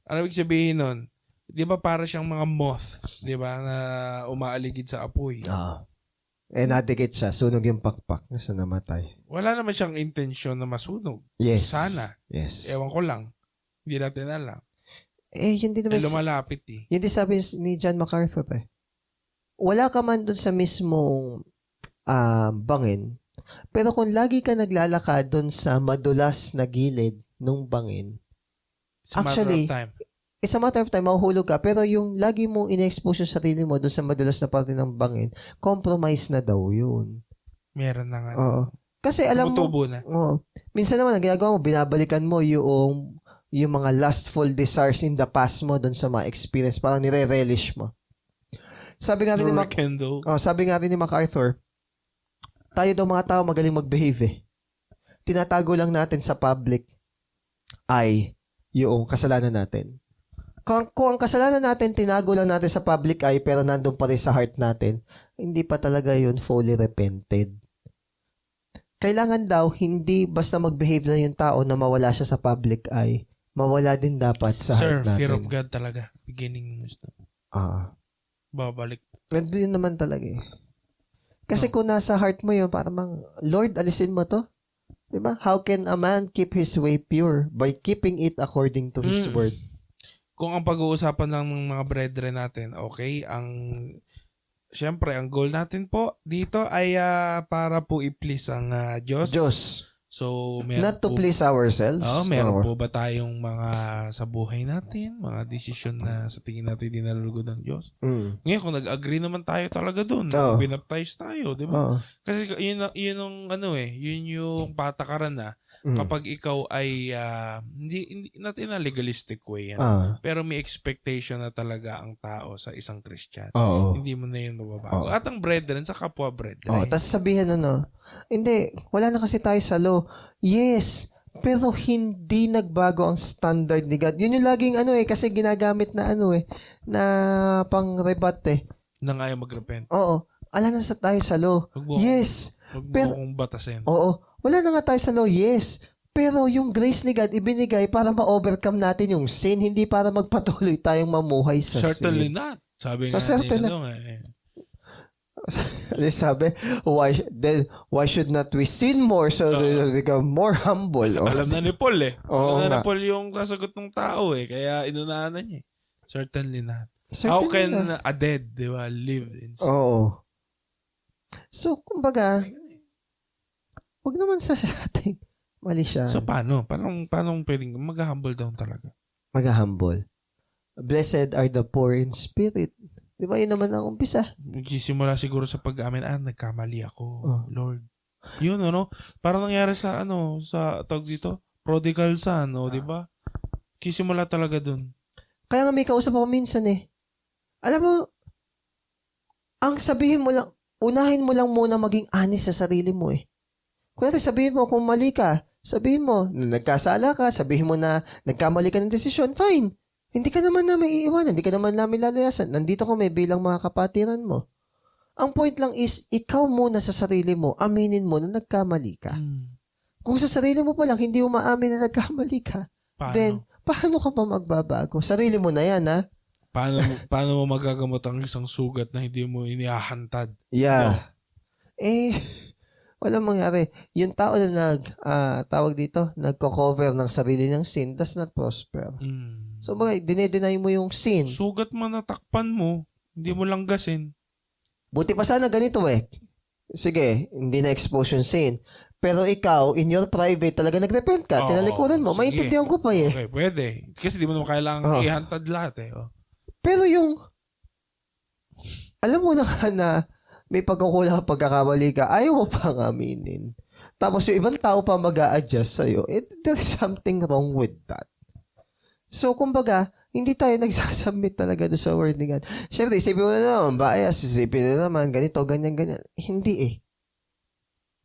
Ano ibig sabihin nun? Di ba para siyang mga moth, di ba, na umaaligid sa apoy. Nadikit siya, sunog yung pakpak, nasa namatay. Wala naman siyang intensyon na masunog. Yes. Sana. Yes. Ewan ko lang. Hindi natin alam. Yun din naman. Lumalapit eh. Yun din sabi ni John MacArthur eh. Wala ka man dun sa mismong bangin, pero kung lagi ka naglalakad dun sa madulas na gilid nung bangin, actually, it's a matter of time, mahuhulog ka, pero yung lagi mong ina-expose yung sarili mo dun sa madulas na parte ng bangin, compromise na daw yun. Meron na nga. Kasi alam mo, na. Minsan naman, ang ginagawa mo, binabalikan mo yung mga lustful desires in the past mo dun sa mga experience, parang nire-relish mo. Sabi nga rin ni MacArthur, tayo daw mga tao magaling mag-behave eh. Tinatago lang natin sa public ay yung kasalanan natin. Kung ang kasalanan natin, tinago lang natin sa public eye pero nandun pa rin sa heart natin, hindi pa talaga yun fully repented. Kailangan daw, hindi basta mag-behave na yung tao na mawala siya sa public eye. Mawala din dapat sa heart natin. Fear of God talaga. Beginning wisdom. Babalik. Pero yun naman talaga eh. Kasi kung nasa heart mo yun, parang, Lord, alisin mo to. Diba? How can a man keep his way pure? By keeping it according to his word. Kung ang pag-uusapan ng mga brethren natin, okay, siyempre, ang goal natin po dito ay para po i-please ang Diyos. So, not to please ourselves. Meron po ba tayong mga sa buhay natin, mga desisyon na sa tingin natin dinalugod ng Diyos? Ngayon, kung nag-agree naman tayo talaga doon, binaptize tayo, di ba? Kasi yun yung patakaran na kapag ikaw ay hindi natin na legalistic way yan. Pero may expectation na talaga ang tao sa isang Christian. Hindi mo na yun mababago. At ang brethren sa kapwa brethren. Tapos sabihin hindi, wala na kasi tayo sa law. Yes, pero hindi nagbago ang standard ni God. Yun yung laging kasi ginagamit na na pang-rebut Nang ayaw mag-repent. Ala na tayo sa law. Yes. Huwag mo kong batasin. Wala na nga tayo sa law, yes. Pero yung grace ni God ibinigay para ma-overcome natin yung sin, hindi para magpatuloy tayong mamuhay sa Certainly sin. not. Sabi So, nga certainly. Sabi, why should not we sin more so that we become more humble? Alam na ni Paul Oo Alam na nga. ni Paul yung kasagot ng tao Kaya inunahan na niya Certainly not. Certainly How can not. a dead, di ba, live in sin? Oo. So, kumbaga, wag naman sa ating mali siya. So, paano? Paano pwedeng mag-humble down talaga? Mag-humble. Blessed are the poor in spirit. Di ba yun naman ang umpisa? Magsisimula siguro sa pag-amin, nagkamali ako, Lord. Yun, Parang nangyari sa, sa tawag dito, prodigal son, di ba? Kisimula talaga dun. Kaya nga may kausap ako minsan Alam mo, ang sabihin mo lang, unahin mo lang muna maging honest sa sarili mo Kung sabihin mo kung mali ka, sabihin mo, nagkasala ka, sabihin mo na nagkamali ka ng desisyon, fine. Hindi ka naman namin iiwanan, hindi ka naman namin lalayasan. Nandito kami bilang mga kapatiran mo. Ang point lang is, ikaw muna sa sarili mo, aminin mo na nagkamali ka. Kung sa sarili mo pa lang, hindi mo maamin na nagkamali ka, then, paano ka pa magbabago? Sarili mo na yan, ha? Paano mo magagamot ang isang sugat na hindi mo inihahantad? Yeah. Walang mangyari. Yung tao na tawag dito, nagko-cover ng sarili ng sin, does not prosper. So, dinedenay mo yung sin. Sugat mo natakpan mo, hindi mo langgasin. Buti pa sana ganito Sige, hindi na-expose yung sin. Pero ikaw, in your private, talaga nag-repent ka, tinalikuran mo, maintindihan ko pa Okay, pwede. Kasi di mo naman kailangan ihantad lahat Pero yung, alam mo na may pagkukulang pagkakamali ka, ayaw mo pang aminin. Tapos yung ibang tao pa mag-a-adjust sa'yo, there's something wrong with that. So, kumbaga, hindi tayo nagsasubmit talaga doon sa word ni God. Siyempre, isipin mo na naman, bias, isipin na naman, ganito, ganyan. Hindi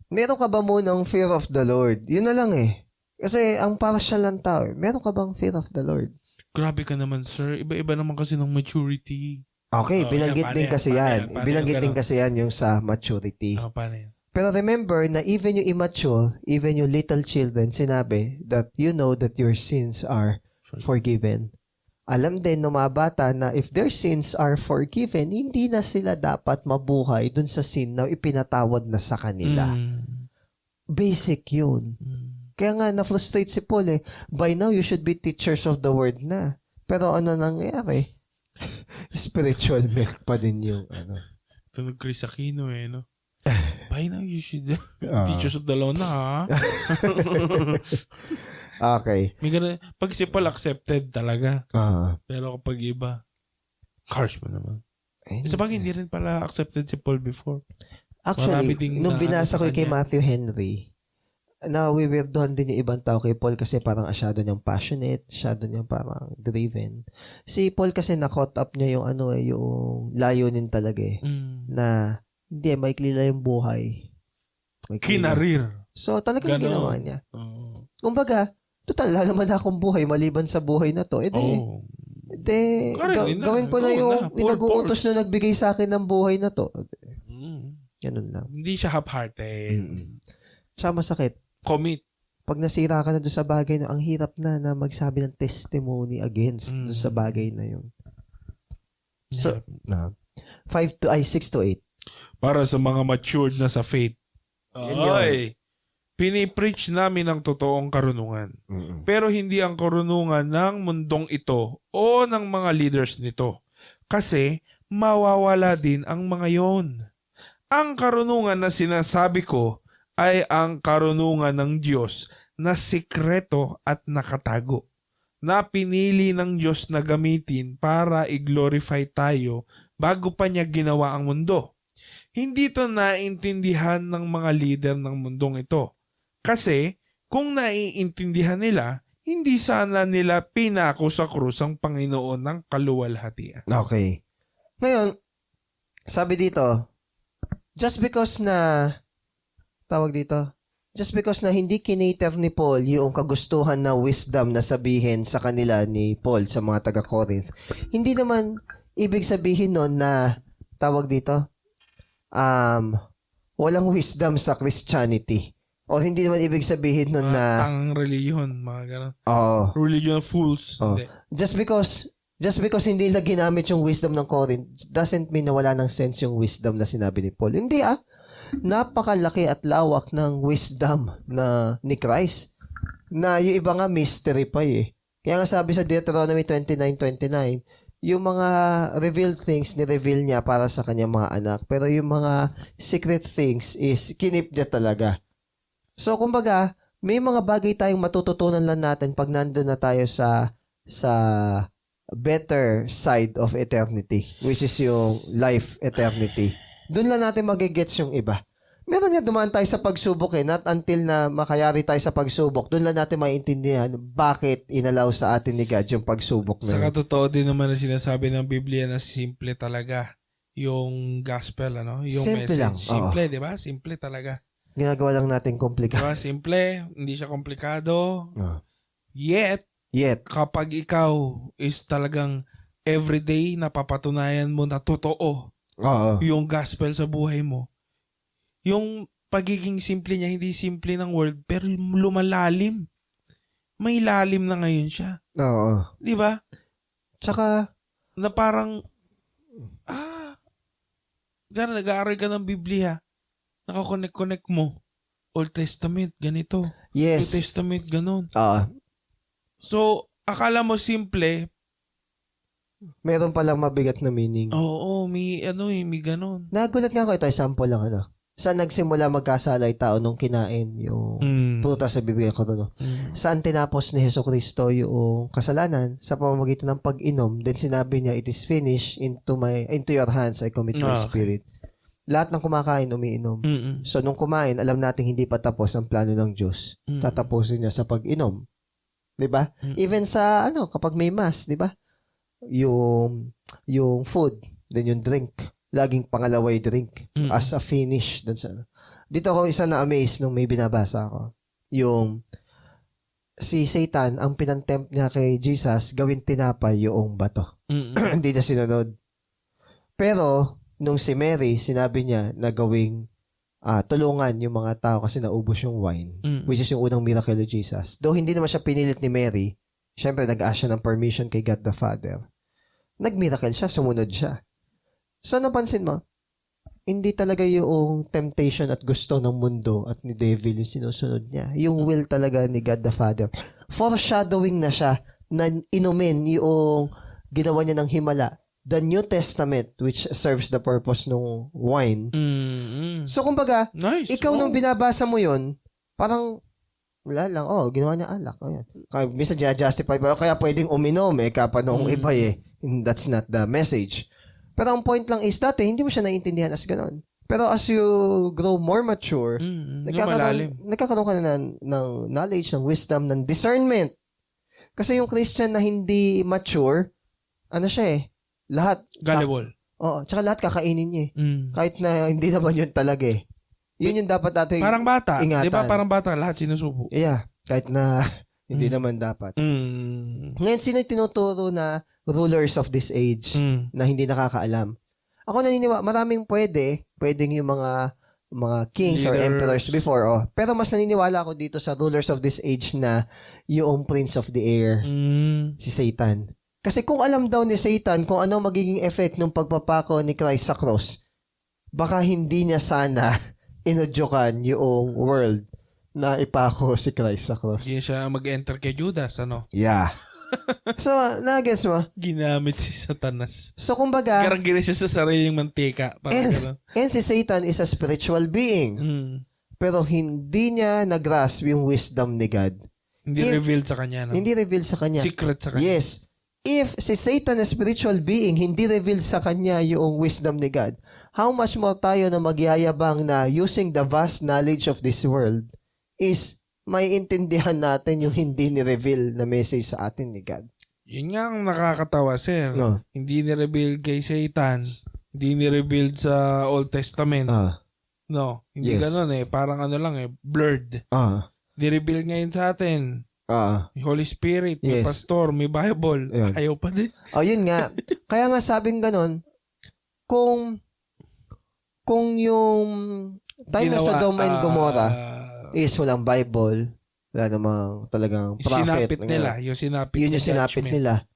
Meron ka ba munang fear of the Lord? Yun na lang Kasi ang partial lang tao Meron ka bang fear of the Lord? Grabe ka naman, sir. Iba-iba naman kasi ng maturity. Okay, binanggit din kasi yan. Binanggit din kasi yan yung sa maturity. Paano yan? Pero remember na even yung immature, even yung little children, sinabi that you know that your sins are forgiven. Alam din ng mga bata na if their sins are forgiven, hindi na sila dapat mabuhay dun sa sin na ipinatawad na sa kanila. Basic yun. Kaya nga na-frustrate si Paul By now, you should be teachers of the word na. Pero ano nangyari? Spiritual milk pa din yung Tunog Chris Aquino By now, you should teachers of the law na ha? Okay. May ganun, pag si Paul accepted talaga. Pero kapag iba, harsh mo naman. Sa bagay, hindi rin pala accepted si Paul before. Actually, nung binasa ko kay Matthew Henry, nawiwirdohan din yung ibang tao kay Paul kasi parang asyado niyang passionate, asyado niyang parang driven. Si Paul kasi na-caught up niya yung yung layunin talaga na hindi, maikli lang yung buhay. Kinarir. So, talagang ginawa niya. Kumbaga, total, wala naman akong buhay maliban sa buhay na to. Gawin ko na yung inag-uutos na nagbigay sa akin ng buhay na to. Ganun lang. Hindi siya half-hearted. Tsaka masakit. Commit. Pag nasira ka na doon sa bagay na, ang hirap na magsabi ng testimony against doon sa bagay na yun. So, 6 to 8. Para sa mga matured na sa faith. Pinipreach namin ang totoong karunungan. Pero hindi ang karunungan ng mundong ito o ng mga leaders nito. Kasi mawawala din ang mga yon. Ang karunungan na sinasabi ko ay ang karunungan ng Diyos na sikreto at nakatago, na pinili ng Diyos na gamitin para i-glorify tayo bago pa niya ginawa ang mundo. Hindi ito naintindihan ng mga leader ng mundong ito. Kasi kung naiintindihan nila, hindi sana nila pinako sa krus ang Panginoon ng kaluwalhatian. Okay. Ngayon, sabi dito, just because na hindi kinater ni Paul yung kagustuhan na wisdom na sabihin sa kanila ni Paul sa mga taga-Corinth, hindi naman ibig sabihin nun na walang wisdom sa Christianity. O hindi naman ibig sabihin nun na... Tang religion, mga gano'n. Oo. Religion of fools. Hindi. Just because hindi na ginamit yung wisdom ng Corinth doesn't mean na wala ng sense yung wisdom na sinabi ni Paul. Hindi napakalaki at lawak ng wisdom ni Christ. Na yung iba nga mystery pa eh. Kaya nga sabi sa Deuteronomy 29:29, yung mga revealed things ni-reveal niya para sa kanyang mga anak. Pero yung mga secret things is kinip niya talaga. So, kumbaga, may mga bagay tayong matututunan lang natin pag nandun na tayo sa better side of eternity, which is yung life eternity. Doon lang natin magigets yung iba. Meron nga dumaan tayo sa pagsubok not until na makayari tayo sa pagsubok, doon lang natin maintindihan bakit inalaw sa atin ni God yung pagsubok na. Sa katotoo din naman na sinasabi ng Biblia na simple talaga yung gospel, yung simple message. Lang. Simple, di ba? Simple talaga. Ginagawa lang natin komplikado. Diba? Simple, hindi siya komplikado. Yet, kapag ikaw is talagang everyday napapatunayan mo na totoo yung gospel sa buhay mo, yung pagiging simple niya, hindi simple ng word, pero lumalalim. May lalim na ngayon siya. Oo. Di ba? Tsaka, na parang, gano'n, nag-aaral ka ng Biblia, nakakonect mo. Old Testament, ganito. Yes. New Testament, ganun. Oo. So, akala mo simple. Meron palang mabigat na meaning. Oo, may ganun. Nagulat nga ako, ito sample lang Saan nagsimula magkasala yung tao nung kinain yung prutas sa bibigyan ko doon? Saan tinapos ni Jesucristo yung kasalanan? Sa pamamagitan ng pag-inom. Then sinabi niya, it is finished, into your hands I commit my spirit. Lahat ng kumakain, umiinom. So, nung kumain, alam natin hindi pa tapos ang plano ng Diyos. Tatapusin niya sa pag-inom. Diba? Even sa, kapag may mass, diba? Yung food, then yung drink. Laging pangalaway drink. As a finish. Dito ako isa na-amaze nung may binabasa ako. Yung, si Satan, ang pinantempt niya kay Jesus, gawin tinapay yung bato. Hindi niya sinunod. Pero, nung si Mary, sinabi niya na gawing tulungan yung mga tao kasi naubos yung wine, which is yung unang miracle of Jesus. Though hindi naman siya pinilit ni Mary, syempre nag-ask siya ng permission kay God the Father. Nag-miracle siya, sumunod siya. So napansin mo, hindi talaga yung temptation at gusto ng mundo at ni devil yung sinusunod niya. Yung will talaga ni God the Father. Foreshadowing na siya na inumin yung ginawa niya ng himala. The New Testament, which serves the purpose ng wine. So, kumbaga, nice. Ikaw nung binabasa mo yun, parang, wala lang, ginawa niya alak. Kaya, minsan justify pa, kaya pwedeng uminom, kapa noong iba That's not the message. Pero ang point lang is, dati, hindi mo siya naiintindihan as ganon. Pero as you grow more mature, nagkakaroon ka na ng knowledge, ng wisdom, ng discernment. Kasi yung Christian na hindi mature, lahat. Gullible. Tsaka lahat kakainin niya Kahit na hindi naman yun talaga Yun yung dapat natin parang bata. ingatan. Di ba parang bata, lahat sinusubo. Yeah. Kahit na hindi naman dapat. Ngayon, sino yung tinuturo na rulers of this age na hindi nakakaalam? Ako naniniwala, maraming pwedeng yung mga kings or emperors before. Pero mas naniniwala ako dito sa rulers of this age na yung prince of the air, si Satan. Kasi kung alam daw ni Satan kung ano magiging effect ng pagpapako ni Christ sa cross, baka hindi niya sana inudyukan yung world na ipako si Christ sa cross. Hindi siya mag-enter kay Judas, Yeah. So, na-guess mo? Ginamit si Satanas. So, kumbaga, garang-gina siya sa sariling mantika. And si Satan is a spiritual being. Pero hindi niya nag-grasp yung wisdom ni God. Hindi revealed sa kanya. Hindi revealed sa kanya. Secret sa kanya. Yes. If si Satan, a spiritual being, hindi revealed sa kanya yung wisdom ni God, how much more tayo na magyayabang na using the vast knowledge of this world is may intindihan natin yung hindi ni-reveal na message sa atin ni God. Yun nga ang nakakatawa, sir. No. Hindi ni-reveal kay Satan, hindi ni-reveal sa Old Testament. No, hindi ganun Parang blurred. Ni-reveal ngayon sa atin. Holy Spirit, may pastor, may Bible. Ayaw pa din. Yun nga. Kaya nga sabing ganon, kung yung time na Sodom and Gomorrah, is walang Bible, wala namang talagang prophet. Sinapit nila. Yung sinapit yun yung sinapit nila.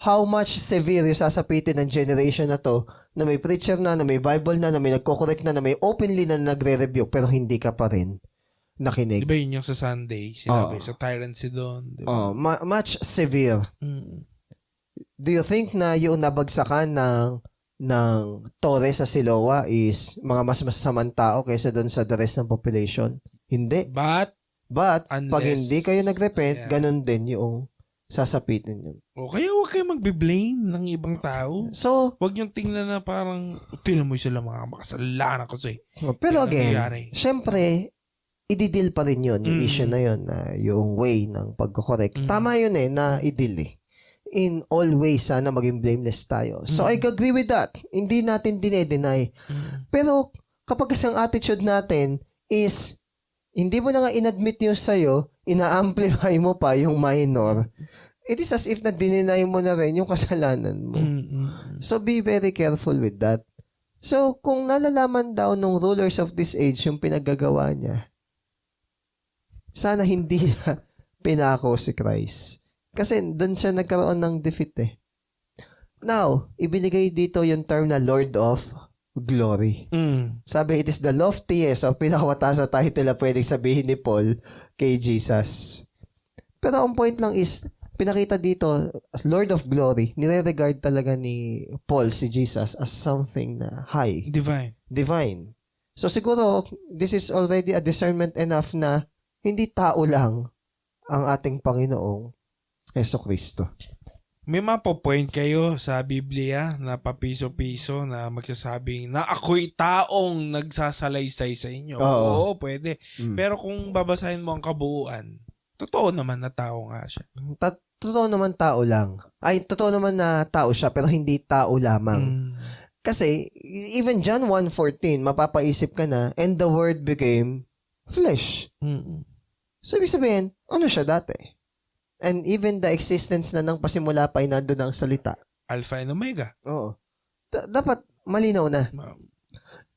How much severe yung sasapitin ng generation na to na may preacher na may Bible na may nagko-correct na may openly na nagre-rebuke pero hindi ka pa rin nakinig. Diba yun yung sa Sunday? Sinabi, sa tyrants doon. Diba? Much severe. Do you think na yung nabagsakan ng Torre sa Siloa is mga mas masasamang tao kaysa doon sa the rest ng population? Hindi. But unless, pag hindi kayo nag-repent, ganun din yung sasapitin yun. O kaya huwag kayo magbe-blame ng ibang tao. So, huwag yung tingnan na parang, tinan mo sila mga makasalanan ko sa'yo. Pero again, syempre, i-deal pa rin yun, yung issue na yun, na yung way ng pagko-correct. Tama yun na i-deal in all ways, sana maging blameless tayo. So, I agree with that. Hindi natin dinedeny. Pero, kapag kasi ang attitude natin is, hindi mo na nga in-admit yung sa'yo, ina-amplify mo pa yung minor, it is as if na dininay mo na rin yung kasalanan mo. So, be very careful with that. So, kung nalalaman daw nung rulers of this age yung pinaggagawa niya, sana hindi na pinako si Christ. Kasi doon siya nagkaroon ng defeat eh. Now, ibinigay dito yung term na Lord of Glory. Sabi, it is the loftiest o pinakamataas na title na pwedeng sabihin ni Paul kay Jesus. Pero ang point lang is, pinakita dito as Lord of Glory, nire-regard talaga ni Paul si Jesus as something na high. Divine. So siguro, this is already a discernment enough na hindi tao lang ang ating Panginoong Jesucristo. May mapo-point kayo sa Biblia na papiso-piso na magsasabing na ako'y taong nagsasalaysay sa inyo. Oo, pwede. Pero kung babasahin mo ang kabuuan, totoo naman na tao nga siya. Totoo naman tao lang. Ay, totoo naman na tao siya pero hindi tao lamang. Kasi, even John 1:14, mapapaisip ka na, and the Word became flesh. So, ibig sabihin, ano siya dati? And even the existence na nang pasimula pa ay nandun ang salita. Alpha and Omega. Oo. Dapat malinaw na.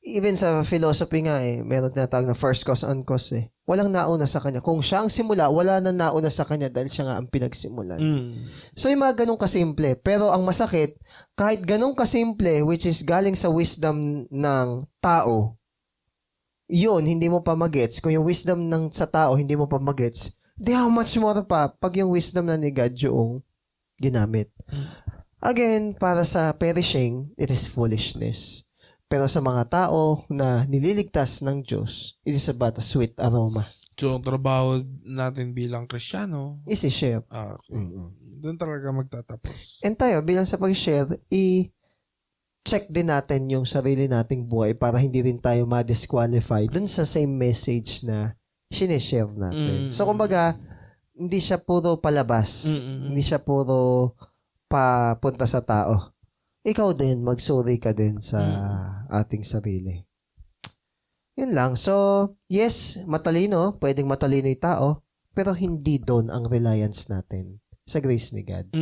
Even sa philosophy nga meron tinatawag na first cause, uncause Walang nauna sa kanya. Kung siya ang simula, wala na nauna sa kanya dahil siya nga ang pinagsimulan. So yung mga ganun kasimple. Pero ang masakit, kahit ganun kasimple, which is galing sa wisdom ng tao, yun, hindi mo pa magets. Kung yung wisdom sa tao, hindi mo pa magets, di how much more pa pag yung wisdom na ni God yung ginamit. Again, para sa perishing, it is foolishness. Pero sa mga tao na nililigtas ng Diyos, it is about a sweet aroma. So, ang trabaho natin bilang Kristiyano, is i-share. Doon talaga magtatapos. And tayo, bilang sa pag-share, i-check din natin yung sarili nating buhay para hindi rin tayo ma-disqualify dun sa same message na sinishare natin. So, kumbaga, hindi siya puro palabas. Hindi siya puro papunta sa tao. Ikaw din, magsuri ka din sa ating sarili. Yun lang. So, yes, matalino. Pwedeng matalino yung tao. Pero hindi doon ang reliance natin sa grace ni God.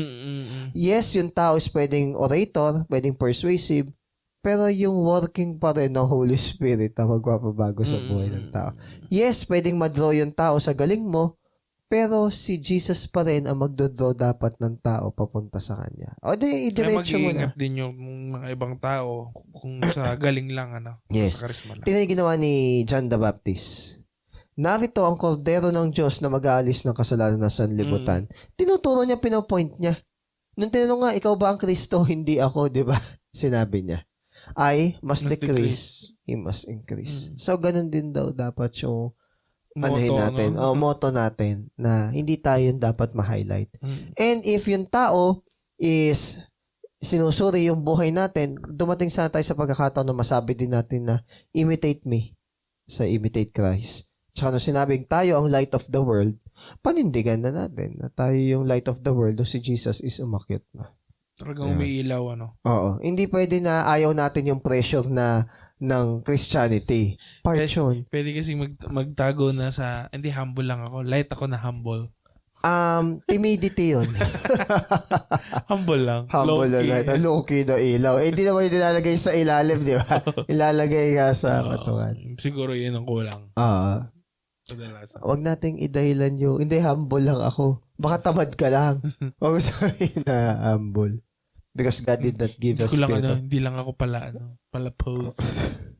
Yes, yung tao is pwedeng orator, pwedeng persuasive, pero yung working pa rin ng Holy Spirit na magpapabago sa buhay ng tao. Yes, pwedeng madraw yung tao sa galing mo, pero si Jesus pa rin ang magdodraw dapat ng tao papunta sa Kanya. O di, i-diretso mo na. Mag-iingat din yung mga ibang tao kung sa galing lang, yes. Sa charisma lang. Tingnan ginawa ni John the Baptist. Narito ang kordero ng Diyos na mag-aalis ng kasalanan ng sanlibutan. Tinuturo niya, pinopoint niya. Nung tinanong nga, ikaw ba ang Kristo? Hindi ako, di ba? Sinabi niya. I must decrease, He must increase. So, ganun din daw dapat yung motto natin na hindi tayo yung dapat ma-highlight. And if yung tao is sinusuri yung buhay natin, dumating sana tayo sa pagkakataon na masabi din natin na imitate me sa imitate Christ. Tsaka nung sinabing tayo ang light of the world, panindigan na natin na tayo yung light of the world o si Jesus is umakyat na. Talagang umiilaw, Oo. Hindi pwede na ayaw natin yung pressure na ng Christianity. Part Pwede kasi magtago na sa, hindi, humble lang ako. Light ako na humble. Timidity yun. Humble lang. Humble lang. Low-key na ilaw. Hindi naman yung nilalagay sa ilalim, di ba? Ilalagay ka sa katawan. Siguro yun ang kulang. Kadalasan. Huwag nating idahilan yung, hindi, humble lang ako. Baka tamad ka lang. Huwag sabihin na humble. Because God did not give us spirit of... Hindi lang ako pala, pose.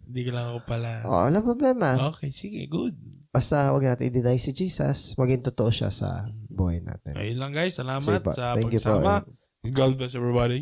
Hindi ko lang ako pala. Walang problema. Okay, sige, good. Basta huwag natin i-deny si Jesus. Maging totoo siya sa buhay natin. Ayun lang guys, salamat sa Thank you pagsama. po. God bless everybody.